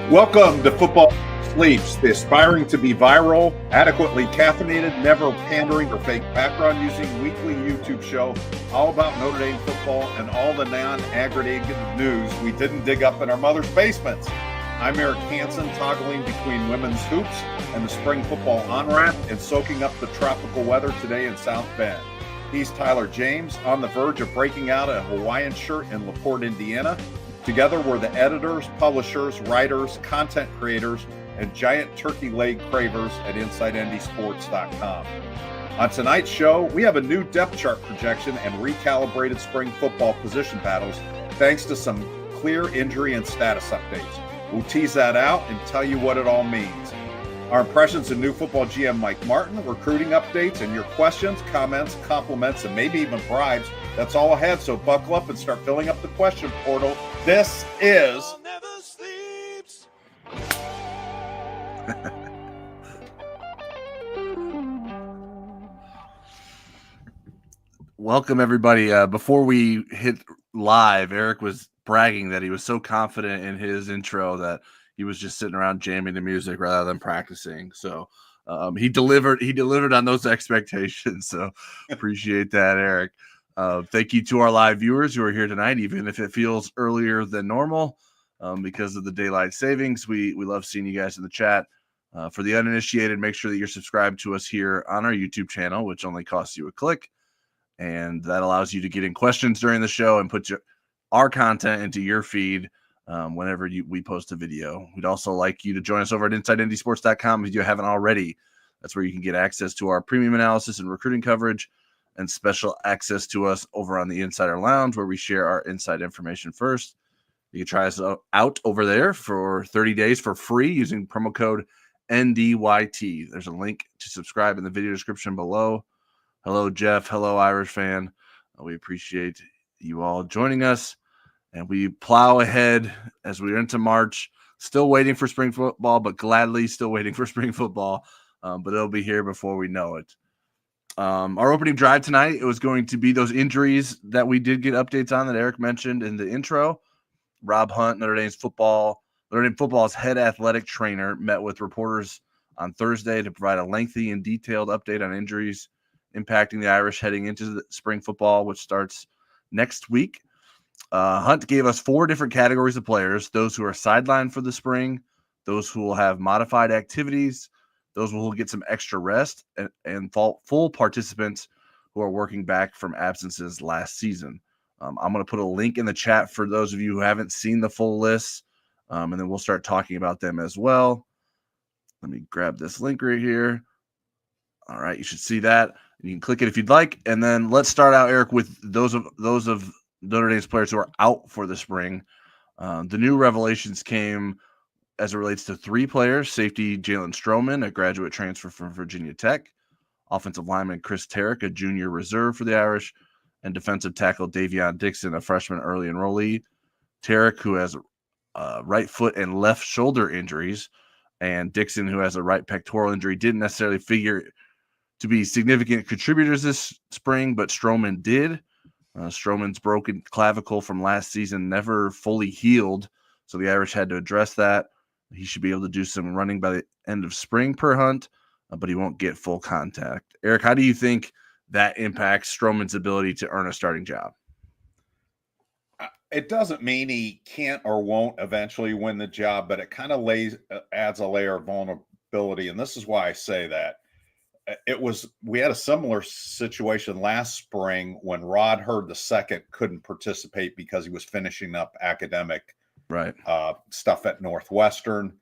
Welcome to Football Sleeps, the aspiring to be viral, adequately caffeinated, never pandering or fake background using weekly YouTube show all about Notre Dame football and all the non-aggregated news we didn't dig up in our mother's basements. I'm Eric Hansen, toggling between women's hoops and the spring football on-ramp and soaking up the tropical weather today in South Bend. He's Tyler James, on the verge of breaking out a Hawaiian shirt in LaPorte, Indiana. Together, we're the editors, publishers, writers, content creators, and giant turkey leg cravers at InsideNDSports.com. On tonight's show, we have a new depth chart projection and recalibrated spring football position battles, thanks to some clear injury and status updates. We'll tease that out and tell you what it all means. Our impressions of new football GM Mike Martin, recruiting updates, and your questions, comments, compliments, and maybe even bribes. That's all ahead, so buckle up and start filling up the question portal. This is Welcome, everybody. Before we hit live, Eric was bragging that he was so confident in his intro that he was just sitting around jamming the music rather than practicing. So he delivered on those expectations. So appreciate that, Eric. Thank you to our live viewers who are here tonight, even if it feels earlier than normal because of the daylight savings. We love seeing you guys in the chat. For the uninitiated, make sure that you're subscribed to us here on our YouTube channel, which only costs you a click. And that allows you to get in questions during the show and put our content into your feed whenever we post a video. We'd also like you to join us over at InsideNDSports.com if you haven't already. That's where you can get access to our premium analysis and recruiting coverage and special access to us over on the Insider Lounge, where we share our inside information first. You can try us out over there for 30 days for free using promo code NDYT. There's a link to subscribe in the video description below. Hello, Jeff. Hello, Irish fan. We appreciate you all joining us. And we plow ahead as we're into March. Still waiting for spring football, but gladly still waiting for spring football. But it'll be here before we know it. Our opening drive tonight, it was going to be those injuries that we did get updates on that Eric mentioned in the intro. Rob Hunt, Notre Dame football's head athletic trainer, met with reporters on Thursday to provide a lengthy and detailed update on injuries impacting the Irish heading into the spring football, which starts next week. Hunt gave us 4 different categories of players: those who are sidelined for the spring, those who will have modified activities, those who will get some extra rest, and full participants who are working back from absences last season. I'm going to put a link in the chat for those of you who haven't seen the full list, and then we'll start talking about them as well. Let me grab this link right here. All right, you should see that. You can click it if you'd like, and then let's start out, Eric, with those of Notre Dame's players who are out for the spring. The new revelations came as it relates to 3 players: safety Jalen Stroman, a graduate transfer from Virginia Tech; offensive lineman Chris Tarrick, a junior reserve for the Irish; and defensive tackle Davion Dixon, a freshman early enrollee. Tarrick, who has right foot and left shoulder injuries, and Dixon, who has a right pectoral injury, didn't necessarily figure to be significant contributors this spring, but Stroman did. Stroman's broken clavicle from last season never fully healed, so the Irish had to address that. He should be able to do some running by the end of spring per Hunt, but he won't get full contact. Eric, how do you think that impacts Stroman's ability to earn a starting job? It doesn't mean he can't or won't eventually win the job, but it kind of adds a layer of vulnerability, and this is why I say that. We had a similar situation last spring when Rod Hurd II couldn't participate because he was finishing up academic stuff at Northwestern.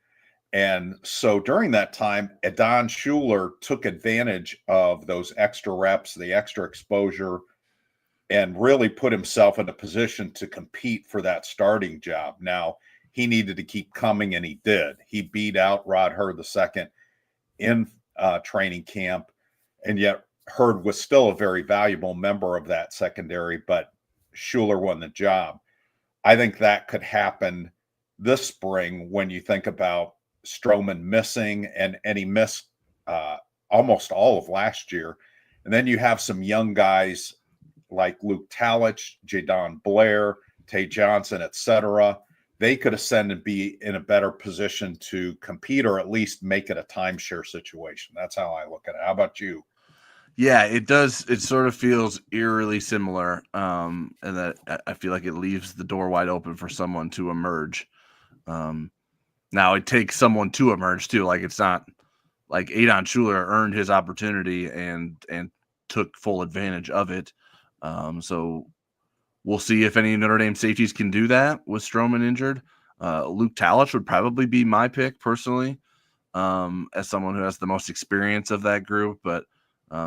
And so during that time, Adon Schuler took advantage of those extra reps, the extra exposure, and really put himself in a position to compete for that starting job. Now, he needed to keep coming, and he did. He beat out Rod Hurd II in training camp, and yet Hurd was still a very valuable member of that secondary, but Schuler won the job. I think that could happen this spring when you think about Stroman missing, and he missed almost all of last year. And then you have some young guys like Luke Talich, Jadon Blair, Tay Johnson, etc., they could ascend and be in a better position to compete, or at least make it a timeshare situation. That's how I look at it. How about you? Yeah, it does. It sort of feels eerily similar, and that I feel like it leaves the door wide open for someone to emerge. Now it takes someone to emerge too. Like, it's not like Adon Schuler earned his opportunity and took full advantage of it. So we'll see if any Notre Dame safeties can do that with Stroman injured. Luke Talich would probably be my pick personally, as someone who has the most experience of that group. But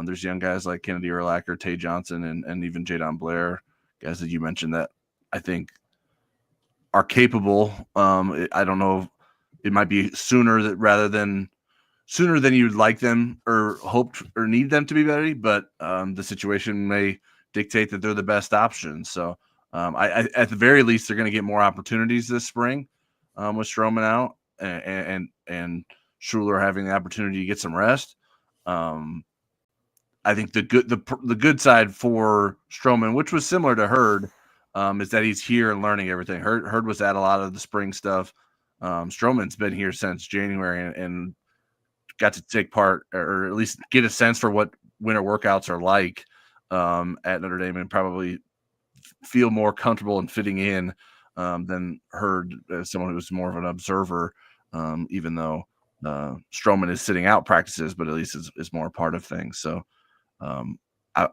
there's young guys like Kennedy Urlacher, Tay Johnson, and even Jadon Blair, guys that you mentioned that I think are capable. I don't know. It might be sooner than you'd like them or hoped or need them to be ready, but the situation may dictate that they're the best option. So I at the very least, they're going to get more opportunities this spring with Stroman out and Schuler having the opportunity to get some rest. I think the good side for Stroman, which was similar to Hurd, is that he's here and learning everything. Hurd was at a lot of the spring stuff. Stroman's been here since January and got to take part, or at least get a sense for what winter workouts are like at Notre Dame, and probably feel more comfortable and fitting in than Hurd, as someone who's more of an observer, even though Stroman is sitting out practices, but at least is more a part of things. So I'm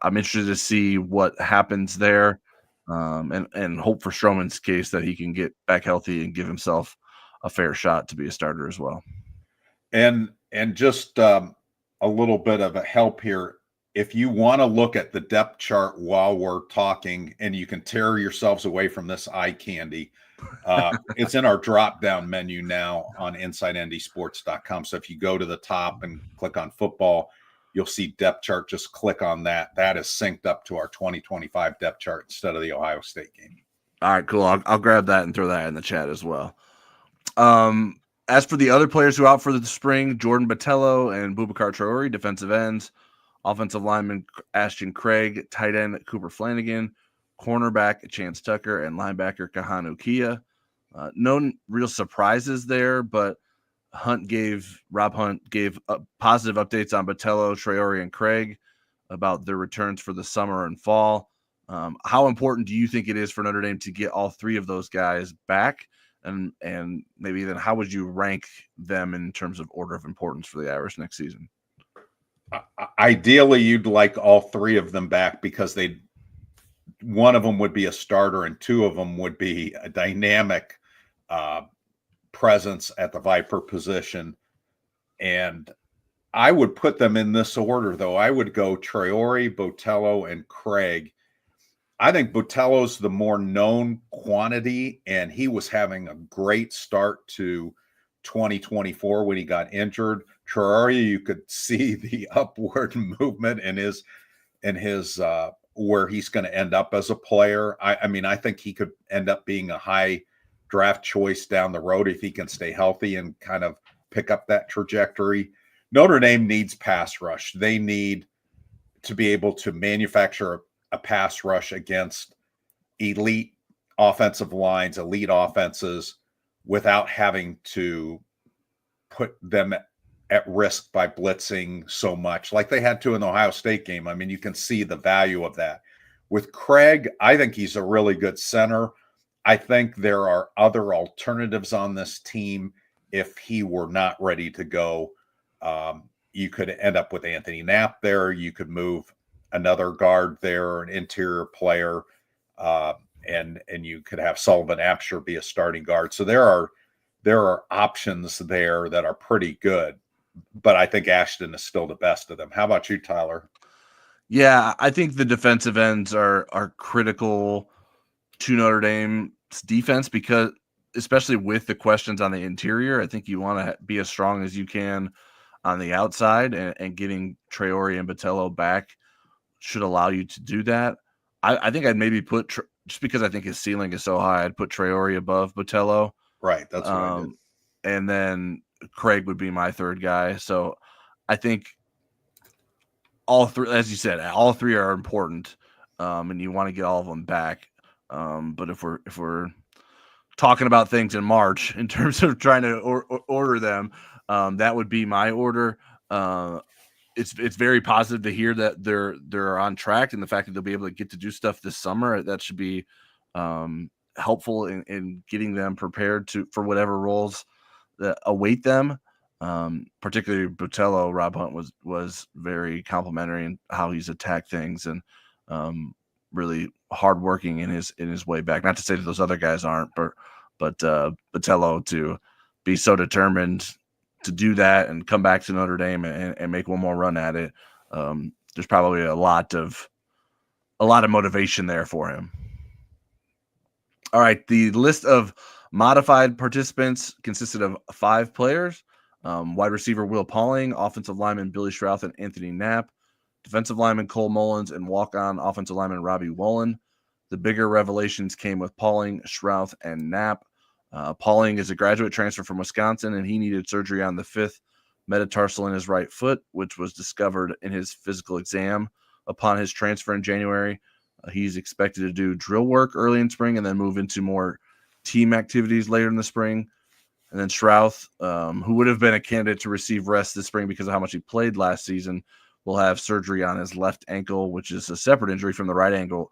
interested to see what happens there, and hope for Stroman's case that he can get back healthy and give himself a fair shot to be a starter as well. And just a little bit of a help here. If you want to look at the depth chart while we're talking, and you can tear yourselves away from this eye candy, it's in our drop down menu now on InsideNDSports.com. So if you go to the top and click on football, you'll see depth chart. Just click on that. That is synced up to our 2025 depth chart instead of the Ohio State game. All right, cool. I'll grab that and throw that in the chat as well. As for the other players who are out for the spring, Jordan Botello and Boubacar Traore, defensive ends, offensive lineman Ashton Craig, tight end Cooper Flanagan, cornerback Chance Tucker, and linebacker Kahanu Kia. No real surprises there, but Rob Hunt gave positive updates on Botello, Traore, and Craig about their returns for the summer and fall. How important do you think it is for Notre Dame to get all three of those guys back? And maybe then how would you rank them in terms of order of importance for the Irish next season? Ideally, you'd like all three of them back, because one of them would be a starter and two of them would be a dynamic presence at the Viper position. And I would put them in this order, though. I would go Traore, Botello, and Craig. I think Botello's the more known quantity, and he was having a great start to 2024 when he got injured. Traore, you could see the upward movement in his where he's going to end up as a player. I mean, I think he could end up being a high draft choice down the road if he can stay healthy and kind of pick up that trajectory. Notre Dame needs pass rush. They need to be able to manufacture a pass rush against elite offensive lines, elite offenses, without having to put them at risk by blitzing so much like they had to in the Ohio State game. I mean, you can see the value of that. With Craig, I think he's a really good center. I think there are other alternatives on this team if he were not ready to go. You could end up with Anthony Knapp there. You could move another guard there, an interior player, and you could have Sullivan Absher be a starting guard. So there are options there that are pretty good, but I think Ashton is still the best of them. How about you, Tyler? Yeah, I think the defensive ends are critical to Notre Dame's defense, because especially with the questions on the interior, I think you want to be as strong as you can on the outside, and getting Traore and Botello back should allow you to do that. I think I'd maybe put, just because I think his ceiling is so high, I'd put Traore above Botello. Right, that's what I did. And then Craig would be my third guy. So I think all three, as you said, all three are important, and you want to get all of them back. But if we're talking about things in March in terms of trying to order them. That would be my order. It's very positive to hear that they're on track, and the fact that they'll be able to get to do stuff this summer, that should be helpful in getting them prepared for whatever roles that await them. Particularly Botello, Rob Hunt was very complimentary in how he's attacked things, and really hardworking in his way back. Not to say that those other guys aren't, but Botello to be so determined to do that and come back to Notre Dame and make one more run at it. There's probably a lot of motivation there for him. All right, the list of modified participants consisted of 5 players: wide receiver Will Pauling, offensive lineman Billy Strouth and Anthony Knapp, defensive lineman Cole Mullins, and walk-on offensive lineman Robbie Wollen. The bigger revelations came with Pauling, Strouth, and Knapp. Pauling is a graduate transfer from Wisconsin, and he needed surgery on the 5th metatarsal in his right foot, which was discovered in his physical exam upon his transfer in January. He's expected to do drill work early in spring and then move into more team activities later in the spring. And then Strouth, who would have been a candidate to receive rest this spring because of how much he played last season, will have surgery on his left ankle, which is a separate injury from the right ankle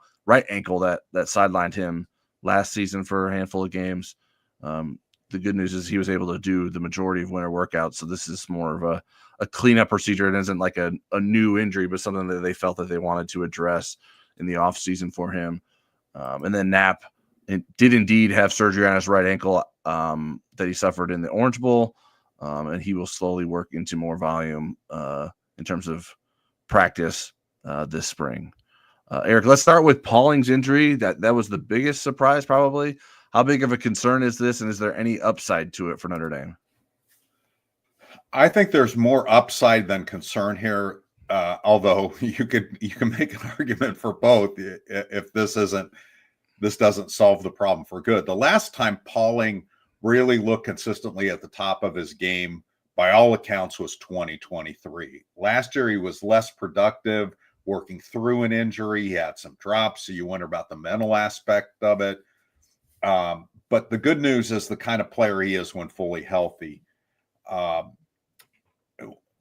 that sidelined him last season for a handful of games. The good news is he was able to do the majority of winter workouts, so this is more of a cleanup procedure. It isn't like a new injury, but something that they felt that they wanted to address in the offseason for him. And then Knapp did indeed have surgery on his right ankle that he suffered in the Orange Bowl, and he will slowly work into more volume in terms of practice this spring. Eric, let's start with Pauling's injury. That was the biggest surprise, probably. How big of a concern is this, and is there any upside to it for Notre Dame? I think there's more upside than concern here. Although you can make an argument for both if this doesn't solve the problem for good. The last time Pauling really looked consistently at the top of his game, by all accounts, was 2023. Last year he was less productive, working through an injury. He had some drops, so you wonder about the mental aspect of it. But the good news is the kind of player he is when fully healthy.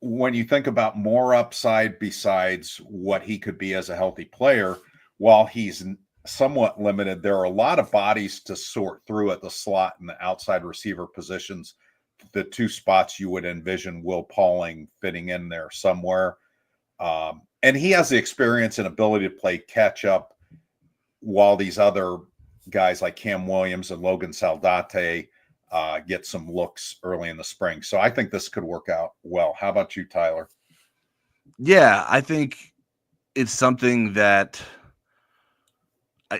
When you think about more upside besides what he could be as a healthy player, while he's somewhat limited, there are a lot of bodies to sort through at the slot and the outside receiver positions, the 2 spots you would envision Will Pauling fitting in there somewhere. And he has the experience and ability to play catch up while these other guys like Cam Williams and Logan Saldate get some looks early in the spring. So I think this could work out well. How about you, Tyler? Yeah, I think it's something that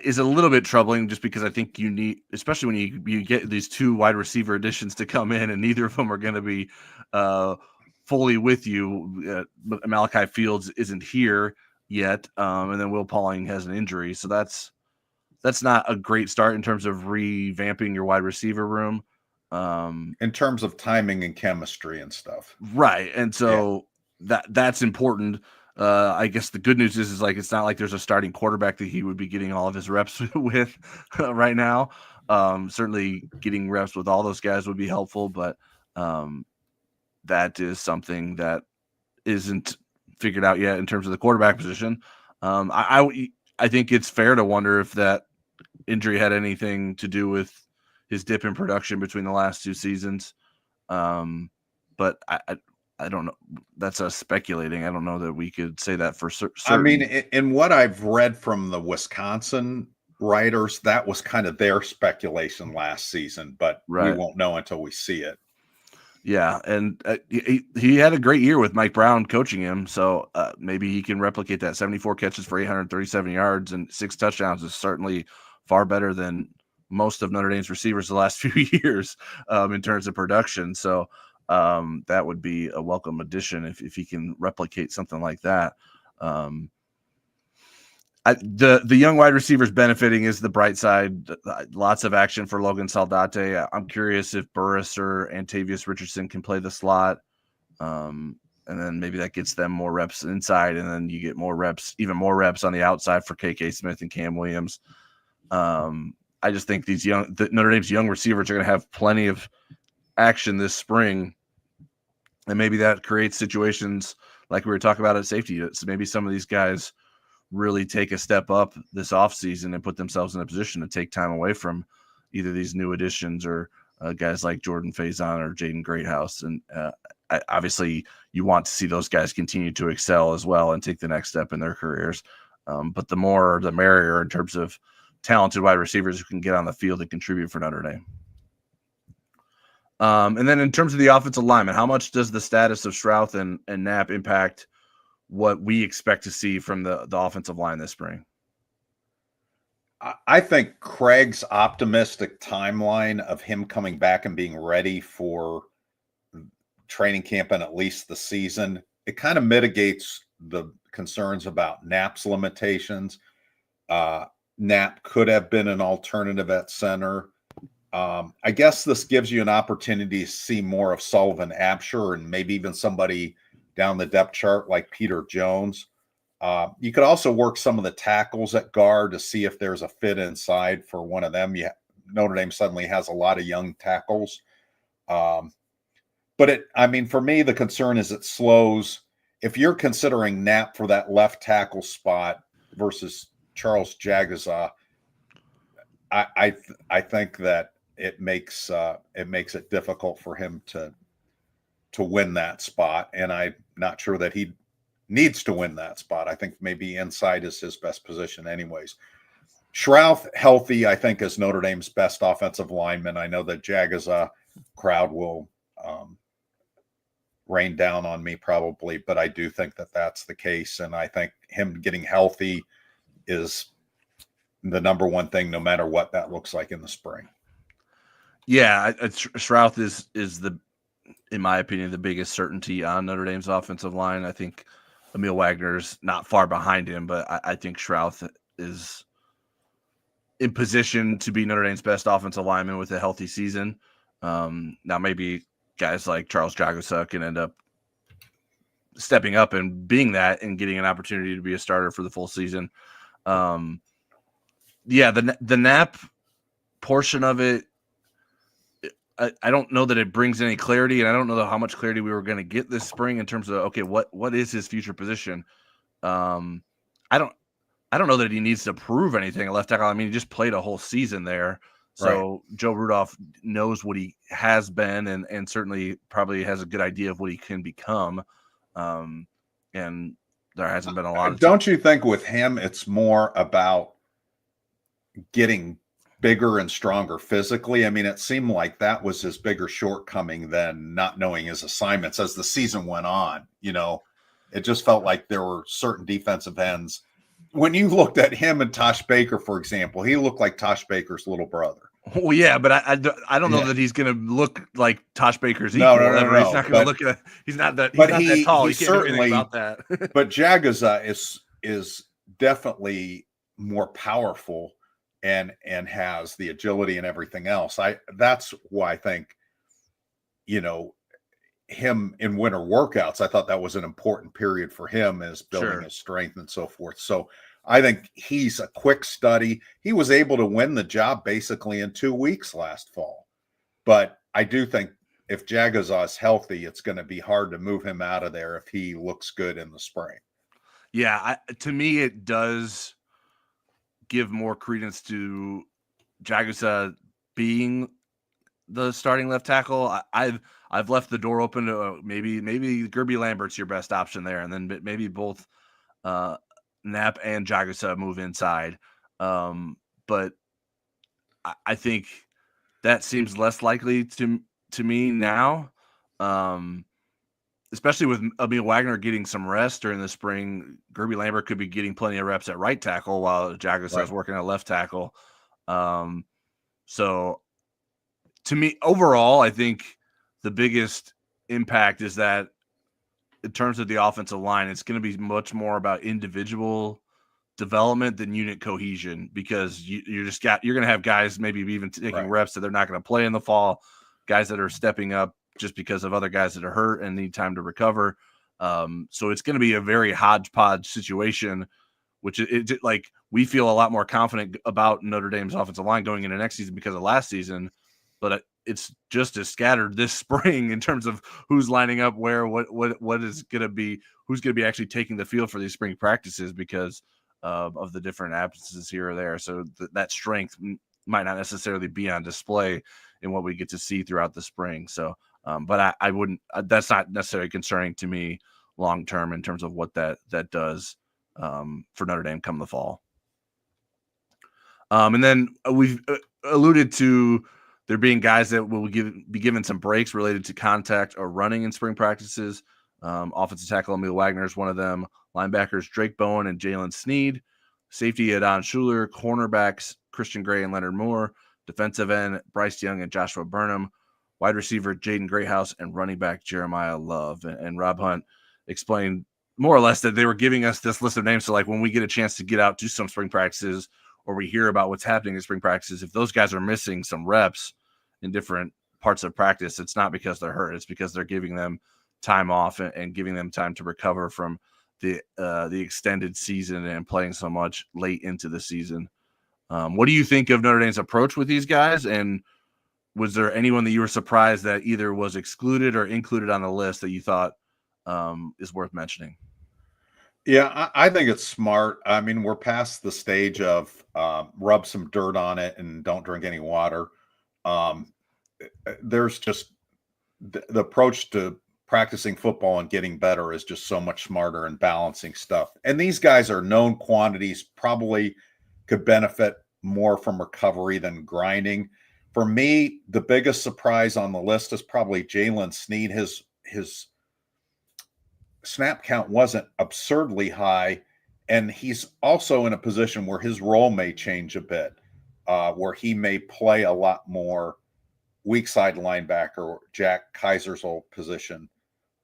is a little bit troubling just because I think you need, especially when you get these 2 wide receiver additions to come in and neither of them are going to be fully with you. Malachi Fields isn't here yet. And then Will Pauling has an injury. So that's not a great start in terms of revamping your wide receiver room. In terms of timing and chemistry and stuff. Right. And so that's important. I guess the good news is like, it's not like there's a starting quarterback that he would be getting all of his reps with right now. Certainly getting reps with all those guys would be helpful, but that is something that isn't figured out yet in terms of the quarterback position. I think it's fair to wonder if that injury had anything to do with his dip in production between the last 2 seasons. But I don't know. That's us speculating. I don't know that we could say that for certain. I mean, in what I've read from the Wisconsin writers, that was kind of their speculation last season, but we won't know until we see it. Yeah, and he had a great year with Mike Brown coaching him, so maybe he can replicate that. 74 catches for 837 yards and 6 touchdowns is certainly far better than most of Notre Dame's receivers the last few years in terms of production. So that would be a welcome addition if he can replicate something like that. The young wide receivers benefiting is the bright side. Lots of action for Logan Saldate. I'm curious if Burris or Antavius Richardson can play the slot. And then maybe that gets them more reps inside, and then you get even more reps on the outside for KK Smith and Cam Williams. I just think Notre Dame's young receivers are going to have plenty of action this spring, and maybe that creates situations like we were talking about at safety. So maybe some of these guys really take a step up this offseason and put themselves in a position to take time away from either these new additions or guys like Jordan Faison or Jaden Greathouse. And obviously you want to see those guys continue to excel as well and take the next step in their careers. But the more, the merrier in terms of talented wide receivers who can get on the field and contribute for Notre Dame. And then in terms of the offensive lineman, how much does the status of Strouth and Knapp impact what we expect to see from the offensive line this spring? I think Craig's optimistic timeline of him coming back and being ready for training camp and at least the season, it kind of mitigates the concerns about Knapp's limitations. Knapp could have been an alternative at center. I guess this gives you an opportunity to see more of Sullivan Absher and maybe even somebody down the depth chart like Peter Jones. You could also work some of the tackles at guard to see if there's a fit inside for one of them. Notre Dame suddenly has a lot of young tackles. But for me, the concern is it slows. If you're considering Knapp for that left tackle spot versus Charles Jagaza, I think that it makes it difficult for him to win that spot, and I'm not sure that he needs to win that spot. I think maybe inside is his best position anyways. Strouth, healthy, I think, is Notre Dame's best offensive lineman. I know that Jagaza crowd will rain down on me probably, but I do think that that's the case, and I think him getting healthy is the number one thing, no matter what that looks like in the spring. Yeah, Strouth is in my opinion, the biggest certainty on Notre Dame's offensive line. I think Emil Wagner's not far behind him, but I think Strouth is in position to be Notre Dame's best offensive lineman with a healthy season. Now maybe guys like Charles Jagaza can end up stepping up and being that and getting an opportunity to be a starter for the full season. The Knapp portion of it, I don't know that it brings any clarity, and I don't know how much clarity we were going to get this spring in terms of, okay, what is his future position? I don't know that he needs to prove anything at left tackle. I mean, he just played a whole season there. So right. Joe Rudolph knows what he has been and certainly probably has a good idea of what he can become. And there hasn't been a lot of Don't you think with him it's more about getting bigger and stronger physically? I mean, it seemed like that was his bigger shortcoming than not knowing his assignments as the season went on. It just felt like there were certain defensive ends. When you looked at him and Tosh Baker, for example, he looked like Tosh Baker's little brother. Well, yeah, but I don't know that he's going to look like Tosh Baker's equal. No. He's not going to look. He's not that. He's not that tall. He can't do anything about that. But Jagaza is definitely more powerful and has the agility and everything else. That's why I think, him in winter workouts, I thought that was an important period for him as building his strength and so forth. So I think he's a quick study. He was able to win the job basically in 2 weeks last fall. But I do think if Jagaza is healthy, it's going to be hard to move him out of there if he looks good in the spring. Yeah, to me, it does give more credence to Jagaza being the starting left tackle. I've left the door open to maybe Gerby Lambert's your best option there, and then maybe both Knapp and Jagaza move inside. But I think that seems less likely to me now, especially with Emil Wagner getting some rest during the spring. Gerby Lambert could be getting plenty of reps at right tackle while Jagaza is working at left tackle. So to me, overall, I think the biggest impact is that in terms of the offensive line, it's going to be much more about individual development than unit cohesion, because you're going to have guys maybe even taking reps that they're not going to play in the fall, guys that are stepping up just because of other guys that are hurt and need time to recover. So it's going to be a very hodgepodge situation, which it like we feel a lot more confident about Notre Dame's offensive line going into next season because of last season, but it's just as scattered this spring in terms of who's lining up where, what is going to be, who's going to be actually taking the field for these spring practices because of the different absences here or there. So that strength might not necessarily be on display in what we get to see throughout the spring. So, but I wouldn't, that's not necessarily concerning to me long-term in terms of what that does for Notre Dame come the fall. And then we've alluded to there being guys that will be given some breaks related to contact or running in spring practices. Offensive tackle Emil Wagner is one of them. Linebackers Drake Bowen and Jalen Sneed. Safety Adon Schuler. Cornerbacks Christian Gray and Leonard Moore. Defensive end Bryce Young and Joshua Burnham. Wide receiver Jaden Greathouse and running back Jeremiah Love. And Rob Hunt explained more or less that they were giving us this list of names. So like when we get a chance to get out to some spring practices or we hear about what's happening in spring practices, if those guys are missing some reps in different parts of practice, it's not because they're hurt. It's because they're giving them time off and giving them time to recover from the extended season and playing so much late into the season. What do you think of Notre Dame's approach with these guys? And was there anyone that you were surprised that either was excluded or included on the list that you thought is worth mentioning? Yeah, I think it's smart. I mean, we're past the stage of rub some dirt on it and don't drink any water. There's just the approach to practicing football and getting better is just so much smarter and balancing stuff. And these guys are known quantities, probably could benefit more from recovery than grinding. For me, the biggest surprise on the list is probably Jalen Sneed. His snap count wasn't absurdly high, and he's also in a position where his role may change a bit, where he may play a lot more weak side linebacker, Jack Kaiser's old position.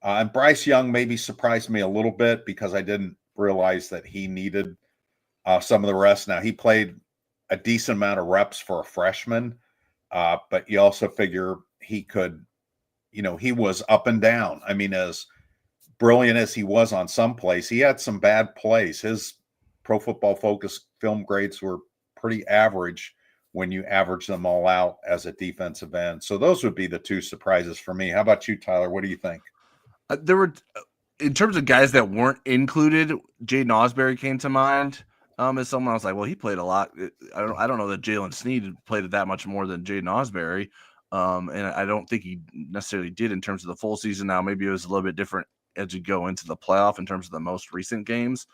And Bryce Young maybe surprised me a little bit because I didn't realize that he needed some of the rest. Now, he played a decent amount of reps for a freshman, but you also figure he could, he was up and down. I mean, as brilliant as he was on some plays, he had some bad plays. His Pro Football Focus film grades were pretty average when you average them all out as a defensive end. So those would be the two surprises for me. How about you, Tyler? What do you think? There were, in terms of guys that weren't included, Jaden Osbury came to mind as someone I was like, well, he played a lot. I don't know that Jalen Sneed played that much more than Jaden Osbury. And I don't think he necessarily did in terms of the full season. Now, maybe it was a little bit different as you go into the playoff in terms of the most recent games.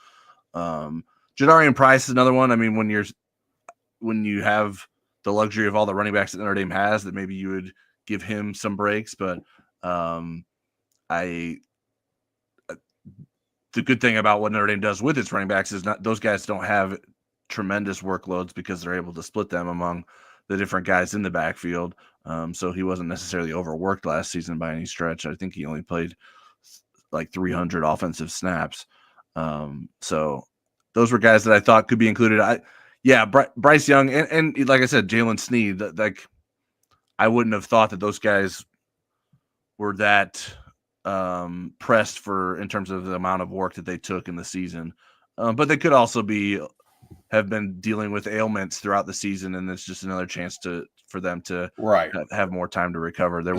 Jadarian Price is another one. I mean, when you have the luxury of all the running backs that Notre Dame has, that maybe you would give him some breaks. But the good thing about what Notre Dame does with its running backs is not those guys don't have tremendous workloads because they're able to split them among the different guys in the backfield. So he wasn't necessarily overworked last season by any stretch. I think he only played like 300 offensive snaps. So those were guys that I thought could be included. Bryce Young and like I said, Jalen Sneed. Like I wouldn't have thought that those guys were that pressed in terms of the amount of work that they took in the season. But they could also have been dealing with ailments throughout the season, and it's just another chance for them to have more time to recover. There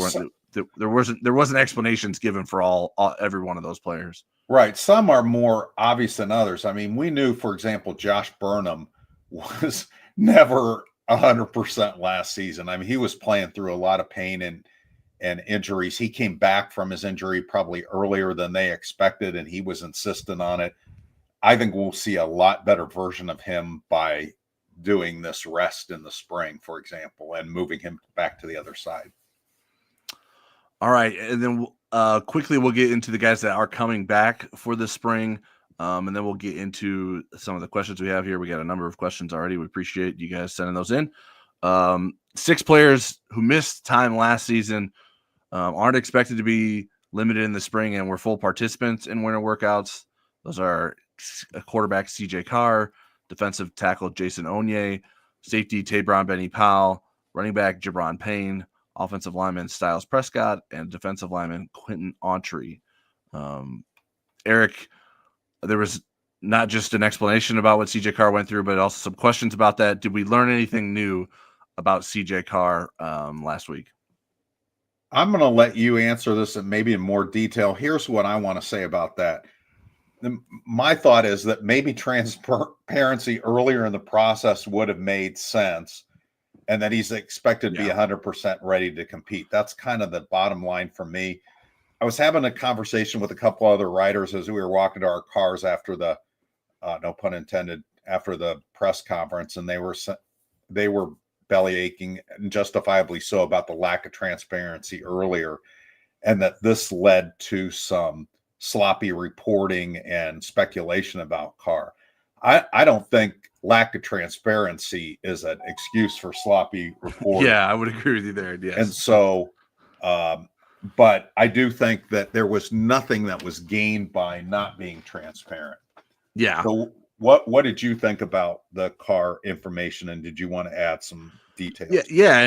wasn't explanations given for every one of those players. Right. Some are more obvious than others. I mean, we knew, for example, Josh Burnham was never 100% last season. I mean, he was playing through a lot of pain and injuries. He came back from his injury probably earlier than they expected, and he was insistent on it. I think we'll see a lot better version of him by doing this rest in the spring, for example, and moving him back to the other side. All right. And then quickly we'll get into the guys that are coming back for the spring. And then we'll get into some of the questions we have here. We got a number of questions already. We appreciate you guys sending those in. 6 players who missed time last season aren't expected to be limited in the spring and were full participants in winter workouts. Those are quarterback CJ Carr, defensive tackle Jason Onye, safety Tabron Benny Powell, running back Jabron Payne, offensive lineman Styles Prescott, and defensive lineman Quentin Autry. Eric, there was not just an explanation about what CJ Carr went through, but also some questions about that. Did we learn anything new about CJ Carr last week? I'm going to let you answer this and maybe in more detail. Here's what I want to say about that. My thought is that maybe transparency earlier in the process would have made sense, and that he's expected to be 100% ready to compete. That's kind of the bottom line for me. I was having a conversation with a couple other writers as we were walking to our cars after the, no pun intended, after the press conference, and they were belly aching, and justifiably so, about the lack of transparency earlier, and that this led to some sloppy reporting and speculation about Carr. I don't think lack of transparency is an excuse for sloppy reporting. Yeah, I would agree with you there. Yes. And so, but I do think that there was nothing that was gained by not being transparent. Yeah. So what did you think about the Carr information, and did you want to add some details? Yeah,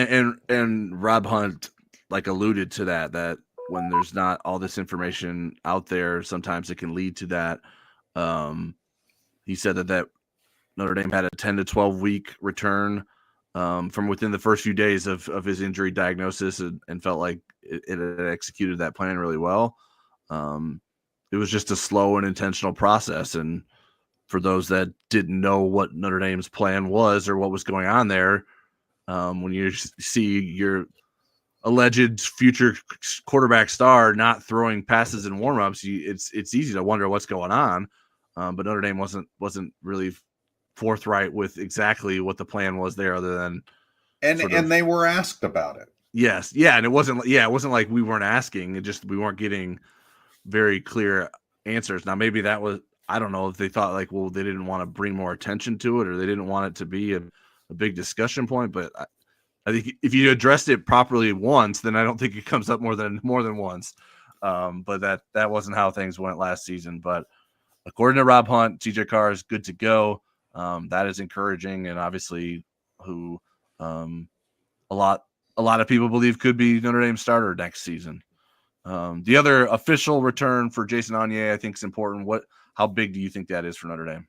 and Rob Hunt alluded to that when there's not all this information out there, sometimes it can lead to that. He said that Notre Dame had a 10 to 12 week return from within the first few days of his injury diagnosis, and felt like it had executed that plan really well. It was just a slow and intentional process. And for those that didn't know what Notre Dame's plan was or what was going on there, when you see your alleged future quarterback star not throwing passes in warmups, it's easy to wonder what's going on. But Notre Dame wasn't really forthright with exactly what the plan was there, other than and they were asked about it. Yes, yeah, and it wasn't like we weren't asking. It just we weren't getting very clear answers. Now maybe that was, I don't know if they thought they didn't want to bring more attention to it, or they didn't want it to be a big discussion point. But I think if you addressed it properly once, then I don't think it comes up more than once. But that wasn't how things went last season. But according to Rob Hunt, CJ Carr is good to go. That is encouraging, and obviously who a lot of people believe could be Notre Dame starter next season. The other official return for Jason Onye, I think, is important. How big do you think that is for Notre Dame?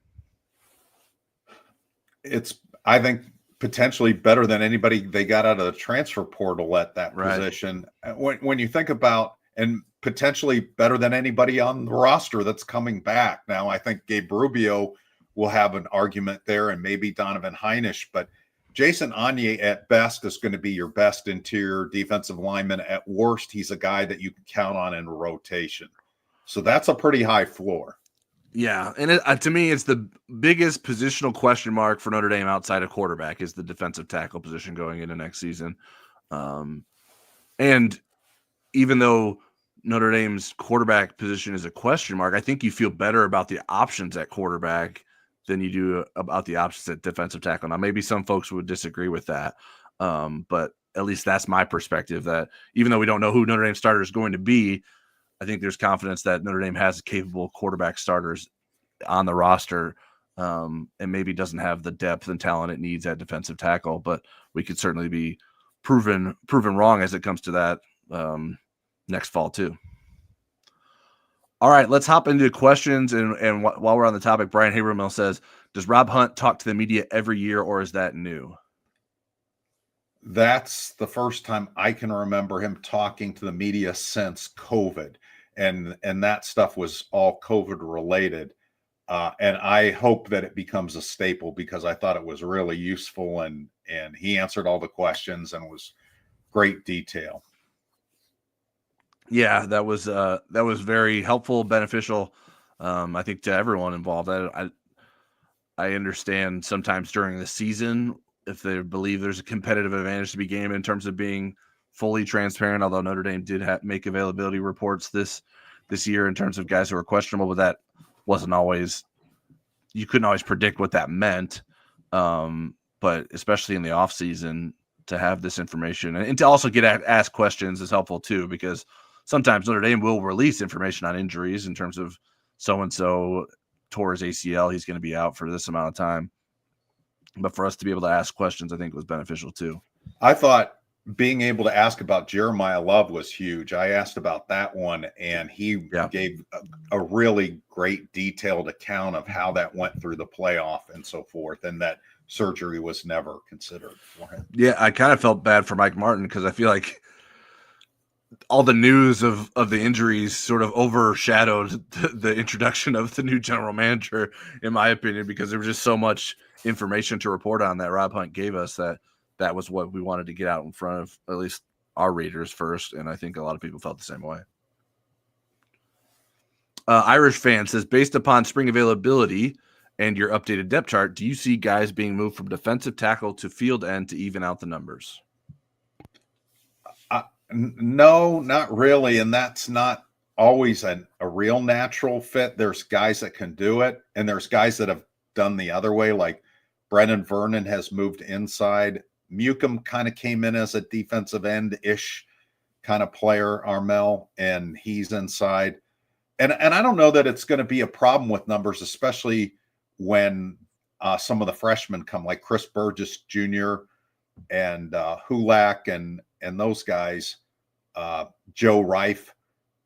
It's, I think, potentially better than anybody they got out of the transfer portal at that position. When you think about, and potentially better than anybody on the roster that's coming back. Now, I think Gabe Rubio will have an argument there, and maybe Donovan Heinisch, but Jason Onye at best is going to be your best interior defensive lineman. At worst, he's a guy that you can count on in rotation. So that's a pretty high floor. Yeah, and to me, it's the biggest positional question mark for Notre Dame outside of quarterback is the defensive tackle position going into next season. And even though Notre Dame's quarterback position is a question mark, I think you feel better about the options at quarterback than you do about the options at defensive tackle. Now, maybe some folks would disagree with that, but at least that's my perspective, that even though we don't know who Notre Dame starter is going to be, I think there's confidence that Notre Dame has capable quarterback starters on the roster, and maybe doesn't have the depth and talent it needs at defensive tackle, but we could certainly be proven wrong as it comes to that next fall too. All right, let's hop into questions. And while we're on the topic, Brian Habermill says, does Rob Hunt talk to the media every year, or is that new? That's the first time I can remember him talking to the media since COVID. And that stuff was all COVID related. And I hope that it becomes a staple, because I thought it was really useful, and he answered all the questions and was great detail. Yeah, that was very helpful, beneficial, I think, to everyone involved. I understand sometimes during the season, if they believe there's a competitive advantage to be gained in terms of being fully transparent, although Notre Dame did make availability reports this year in terms of guys who were questionable, but that wasn't always, you couldn't always predict what that meant. But especially in the off season, to have this information and to also get asked questions is helpful too, because sometimes Notre Dame will release information on injuries in terms of so-and-so tore his ACL, he's going to be out for this amount of time. But for us to be able to ask questions, I think was beneficial too. I thought being able to ask about Jeremiyah Love was huge. I asked about that one, and he Yeah. gave a really great detailed account of how that went through the playoff and so forth, and that surgery was never considered for him. Yeah, I kind of felt bad for Mike Martin because I feel like all the news of the injuries sort of overshadowed the introduction of the new general manager, in my opinion, because there was just so much information to report on that Rob Hunt gave us that was what we wanted to get out in front of at least our readers first, and I think a lot of people felt the same way. Irish fan says, based upon spring availability and your updated depth chart, do you see guys being moved from defensive tackle to field end to even out the numbers? No, not really. And that's not always a real natural fit. There's guys that can do it, and there's guys that have done the other way, like Brendan Vernon has moved inside. Mucom kind of came in as a defensive end-ish kind of player, Armel, and he's inside. And I don't know that it's going to be a problem with numbers, especially when some of the freshmen come, like Chris Burgess Jr. and Hulak and those guys. Joe Reif.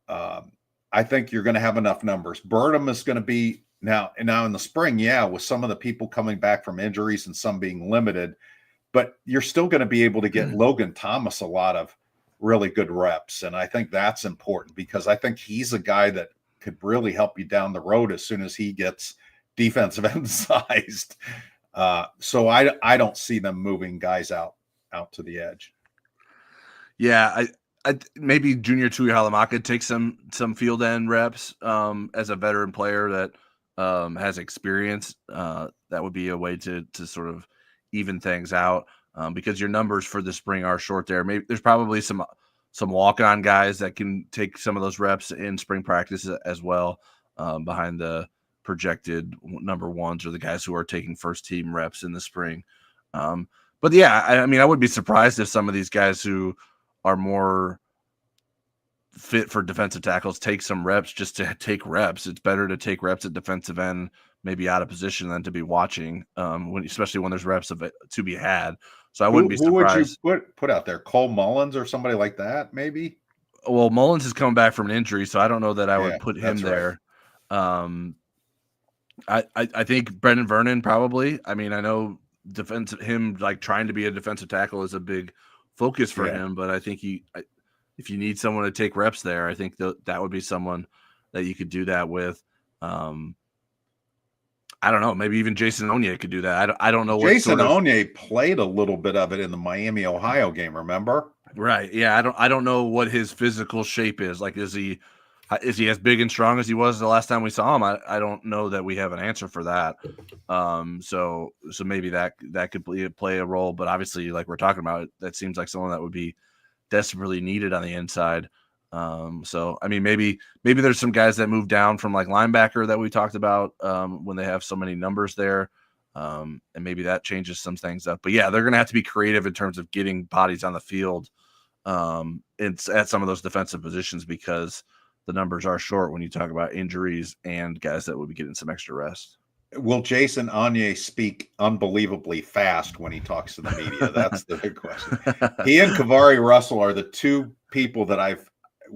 I think you're going to have enough numbers. Burnham is going to be now in the spring, yeah, with some of the people coming back from injuries and some being limited, but you're still going to be able to get Logan Thomas a lot of really good reps. And I think that's important because I think he's a guy that could really help you down the road as soon as he gets defensive end sized. So I don't see them moving guys out to the edge. Yeah, I maybe Junior Tuihalamaka take some field end reps as a veteran player that has experience. That would be a way to sort of even things out because your numbers for the spring are short there. Maybe there's probably some walk-on guys that can take some of those reps in spring practice as well behind the projected number ones or the guys who are taking first team reps in the spring. But yeah, I mean, I would be surprised if some of these guys who are more fit for defensive tackles take some reps just to take reps. It's better to take reps at defensive end, maybe out of position, than to be watching, especially when there's reps to be had. So I wouldn't be surprised. Who would you put out there? Cole Mullins or somebody like that, maybe? Well, Mullins is coming back from an injury, so I don't know that I would put him there. Right. I think Brendan Vernon probably. I mean, I know him like trying to be a defensive tackle is a big focus for him, but I think if you need someone to take reps there, I think that would be someone that you could do that with. I don't know. Maybe even Jason Onye could do that. I don't know. Jason Onye played a little bit of it in the Miami, Ohio game. Remember? Right. Yeah. I don't know what his physical shape is. Like, is he as big and strong as he was the last time we saw him? I don't know that we have an answer for that. So maybe that could play a role. But obviously, like we're talking about, that seems like someone that would be desperately needed on the inside. So I mean, maybe there's some guys that move down from like linebacker that we talked about when they have so many numbers there, and maybe that changes some things up. But yeah, they're going to have to be creative in terms of getting bodies on the field at some of those defensive positions because the numbers are short when you talk about injuries and guys that would be getting some extra rest. Will Jason Onye speak unbelievably fast when he talks to the media? That's the big question. He and Kavari Russell are the two people that I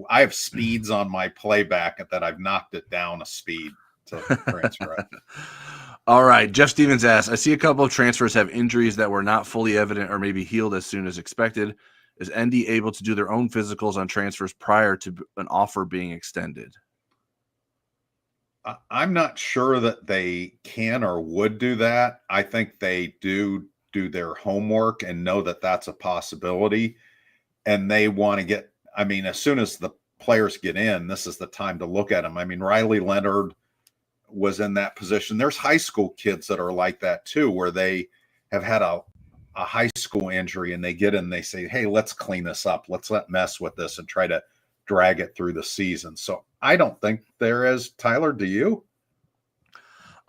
have speeds on my playback that I've knocked it down a speed to transfer it. All right. Jeff Stevens asks, I see a couple of transfers have injuries that were not fully evident or maybe healed as soon as expected. Is ND able to do their own physicals on transfers prior to an offer being extended? I'm not sure that they can or would do that. I think they do their homework and know that that's a possibility. And they want to get, I mean, as soon as the players get in, this is the time to look at them. I mean, Riley Leonard was in that position. There's high school kids that are like that too, where they have had a high school injury and they get in, they say, hey, let's clean this up. Let's not mess with this and try to drag it through the season. So I don't think there is. Tyler, do you?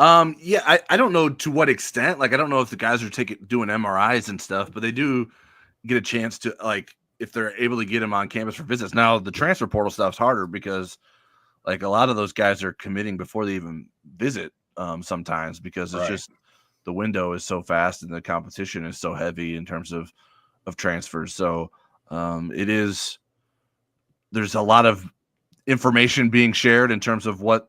Yeah, I don't know to what extent. Like, I don't know if the guys are doing MRIs and stuff, but they do get a chance to, like, if they're able to get them on campus for visits. Now, the transfer portal stuff's harder because, like, a lot of those guys are committing before they even visit sometimes because it's just the window is so fast and the competition is so heavy in terms of transfers. So There's a lot of information being shared in terms of what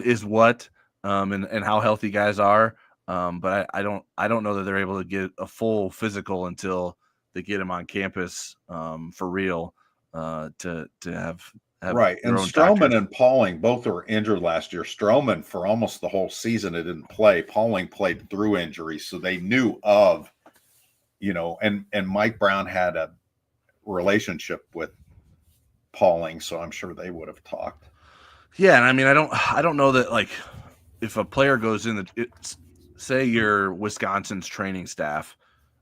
is what, and how healthy guys are. But I don't know that they're able to get a full physical until they get them on campus for real, to have Right. their And own Stroman doctors. and Pauling both were injured last year. Stroman for almost the whole season, it didn't play. Pauling played through injury, so they knew of, and Mike Brown had a relationship with Pauling, so I'm sure they would have talked. Yeah, and I mean, I don't know that, like, if a player goes in say you're Wisconsin's training staff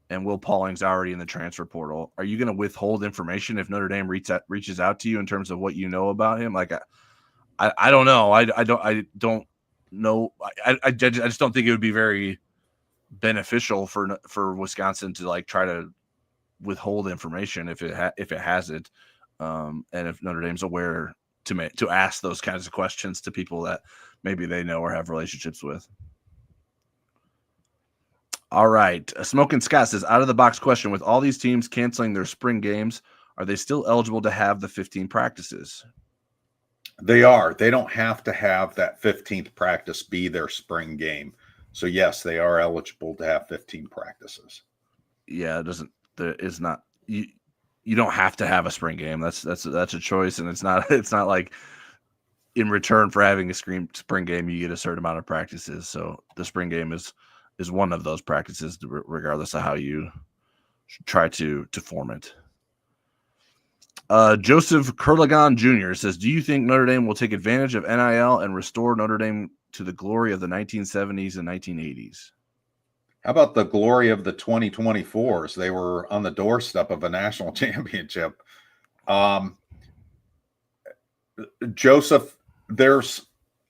and Will Pauling's already in the transfer portal, are you going to withhold information if Notre Dame reaches out to you in terms of what you know about him? Like, I don't know. I don't know. I just don't think it would be very beneficial for Wisconsin to, like, try to withhold information if it has it, and if Notre Dame's aware to ask those kinds of questions to people that maybe they know or have relationships with. All right. Smoking Scott says, out of the box question, with all these teams canceling their spring games, are they still eligible to have the 15 practices? They are. They don't have to have that 15th practice be their spring game. So yes, they are eligible to have 15 practices. Yeah, there is not, you don't have to have a spring game. That's a choice, and it's not like in return for having a spring game you get a certain amount of practices. So the spring game is one of those practices, regardless of how you try to form it. Joseph Kurlagan Jr. says, do you think Notre Dame will take advantage of NIL and restore Notre Dame to the glory of the 1970s and 1980s? How about the glory of the 2024s? They were on the doorstep of a national championship. Joseph, there's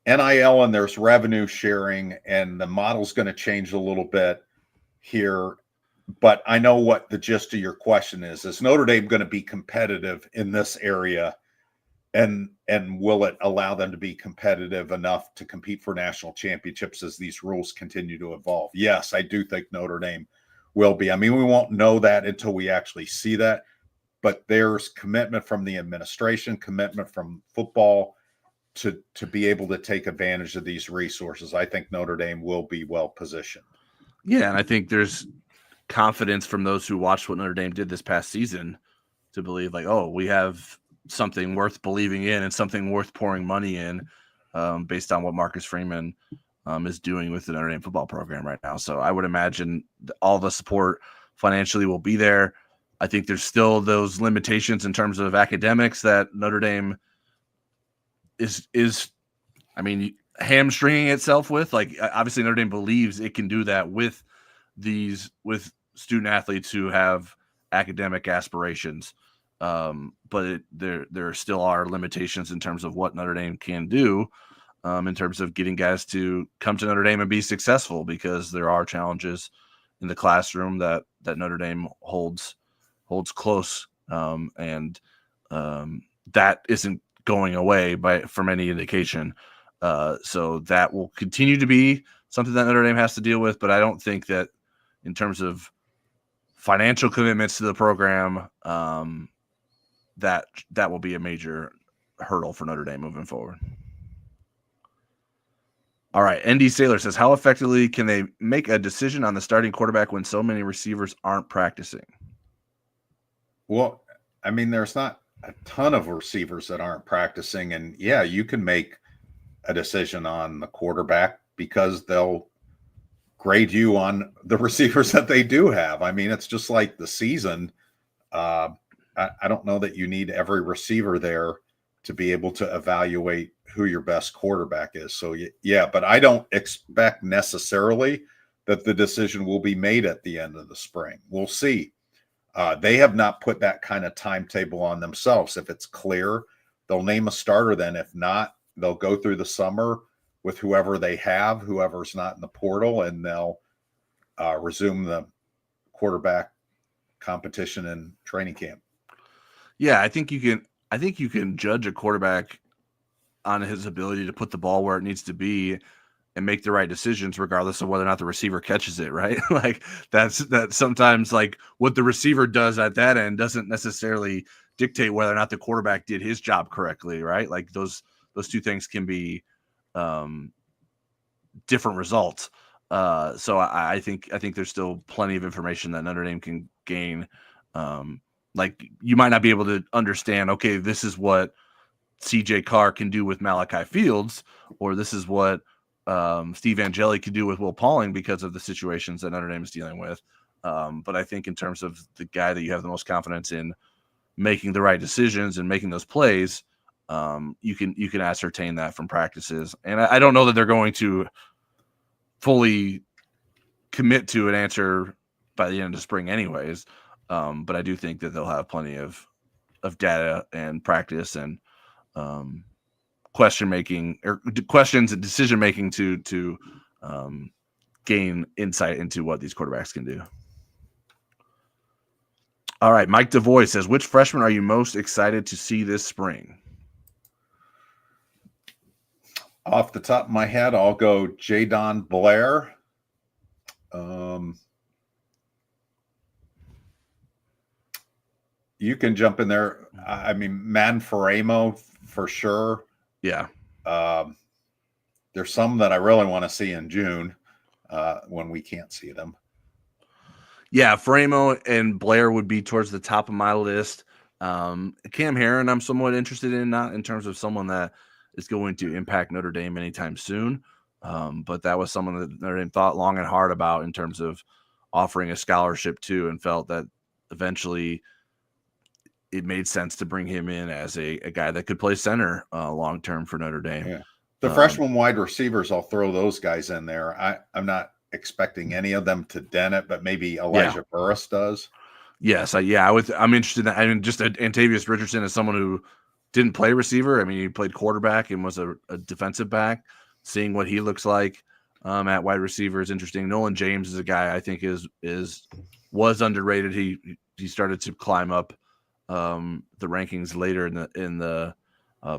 NIL and there's revenue sharing, and the model's going to change a little bit here. But I know what the gist of your question is. Is Notre Dame going to be competitive in this area? And will it allow them to be competitive enough to compete for national championships as these rules continue to evolve? Yes, I do think Notre Dame will be. I mean, we won't know that until we actually see that. But there's commitment from the administration, commitment from football to be able to take advantage of these resources. I think Notre Dame will be well positioned. Yeah, and I think there's confidence from those who watched what Notre Dame did this past season to believe, like, oh, we have something worth believing in and something worth pouring money in, based on what Marcus Freeman is doing with the Notre Dame football program right now. So I would imagine all the support financially will be there. I think there's still those limitations in terms of academics that Notre Dame is hamstringing itself with. Like, obviously Notre Dame believes it can do that with student athletes who have academic aspirations. But there still are limitations in terms of what Notre Dame can do, in terms of getting guys to come to Notre Dame and be successful, because there are challenges in the classroom that Notre Dame holds close. And that isn't going away from any indication. So that will continue to be something that Notre Dame has to deal with. But I don't think that in terms of financial commitments to the program, that will be a major hurdle for Notre Dame moving forward. All right. ND Sailor says, how effectively can they make a decision on the starting quarterback when so many receivers aren't practicing? Well, I mean, there's not a ton of receivers that aren't practicing. And yeah, you can make a decision on the quarterback because they'll grade you on the receivers that they do have. I mean, it's just like the season. I don't know that you need every receiver there to be able to evaluate who your best quarterback is. So yeah, but I don't expect necessarily that the decision will be made at the end of the spring. We'll see. They have not put that kind of timetable on themselves. If it's clear, they'll name a starter. Then if not, they'll go through the summer with whoever they have, whoever's not in the portal, and they'll resume the quarterback competition in training camp. Yeah, I think you can judge a quarterback on his ability to put the ball where it needs to be and make the right decisions regardless of whether or not the receiver catches it, right? Like that's sometimes like what the receiver does at that end doesn't necessarily dictate whether or not the quarterback did his job correctly, right? Like those two things can be different results. So I think there's still plenty of information that Notre Dame can gain. Like you might not be able to understand, okay, this is what CJ Carr can do with Malachi Fields, or this is what Steve Angeli could do with Will Pauling because of the situations that Notre Dame is dealing with. But I think in terms of the guy that you have the most confidence in making the right decisions and making those plays, you can ascertain that from practices. And I don't know that they're going to fully commit to an answer by the end of spring anyways. But I do think that they'll have plenty of data and practice and questions and decision making to gain insight into what these quarterbacks can do. All right, Mike DeVoy says, which freshman are you most excited to see this spring? Off the top of my head, I'll go Jadon Blair. You can jump in there. I mean, Manfaremo for sure. Yeah. There's some that I really want to see in June when we can't see them. Yeah, Faremo and Blair would be towards the top of my list. Cam Heron, I'm somewhat interested in, not in terms of someone that is going to impact Notre Dame anytime soon, but that was someone that Notre Dame thought long and hard about in terms of offering a scholarship to, and felt that eventually it made sense to bring him in as a guy that could play center long term for Notre Dame. Yeah. The freshman wide receivers, I'll throw those guys in there. I'm not expecting any of them to dent it, but maybe Elijah Burris does. Yes, I'm interested in that. I mean, just Antavius Richardson is someone who didn't play receiver. I mean, he played quarterback and was a defensive back. Seeing what he looks like at wide receiver is interesting. Nolan James is a guy I think was underrated. He started to climb up the rankings later in the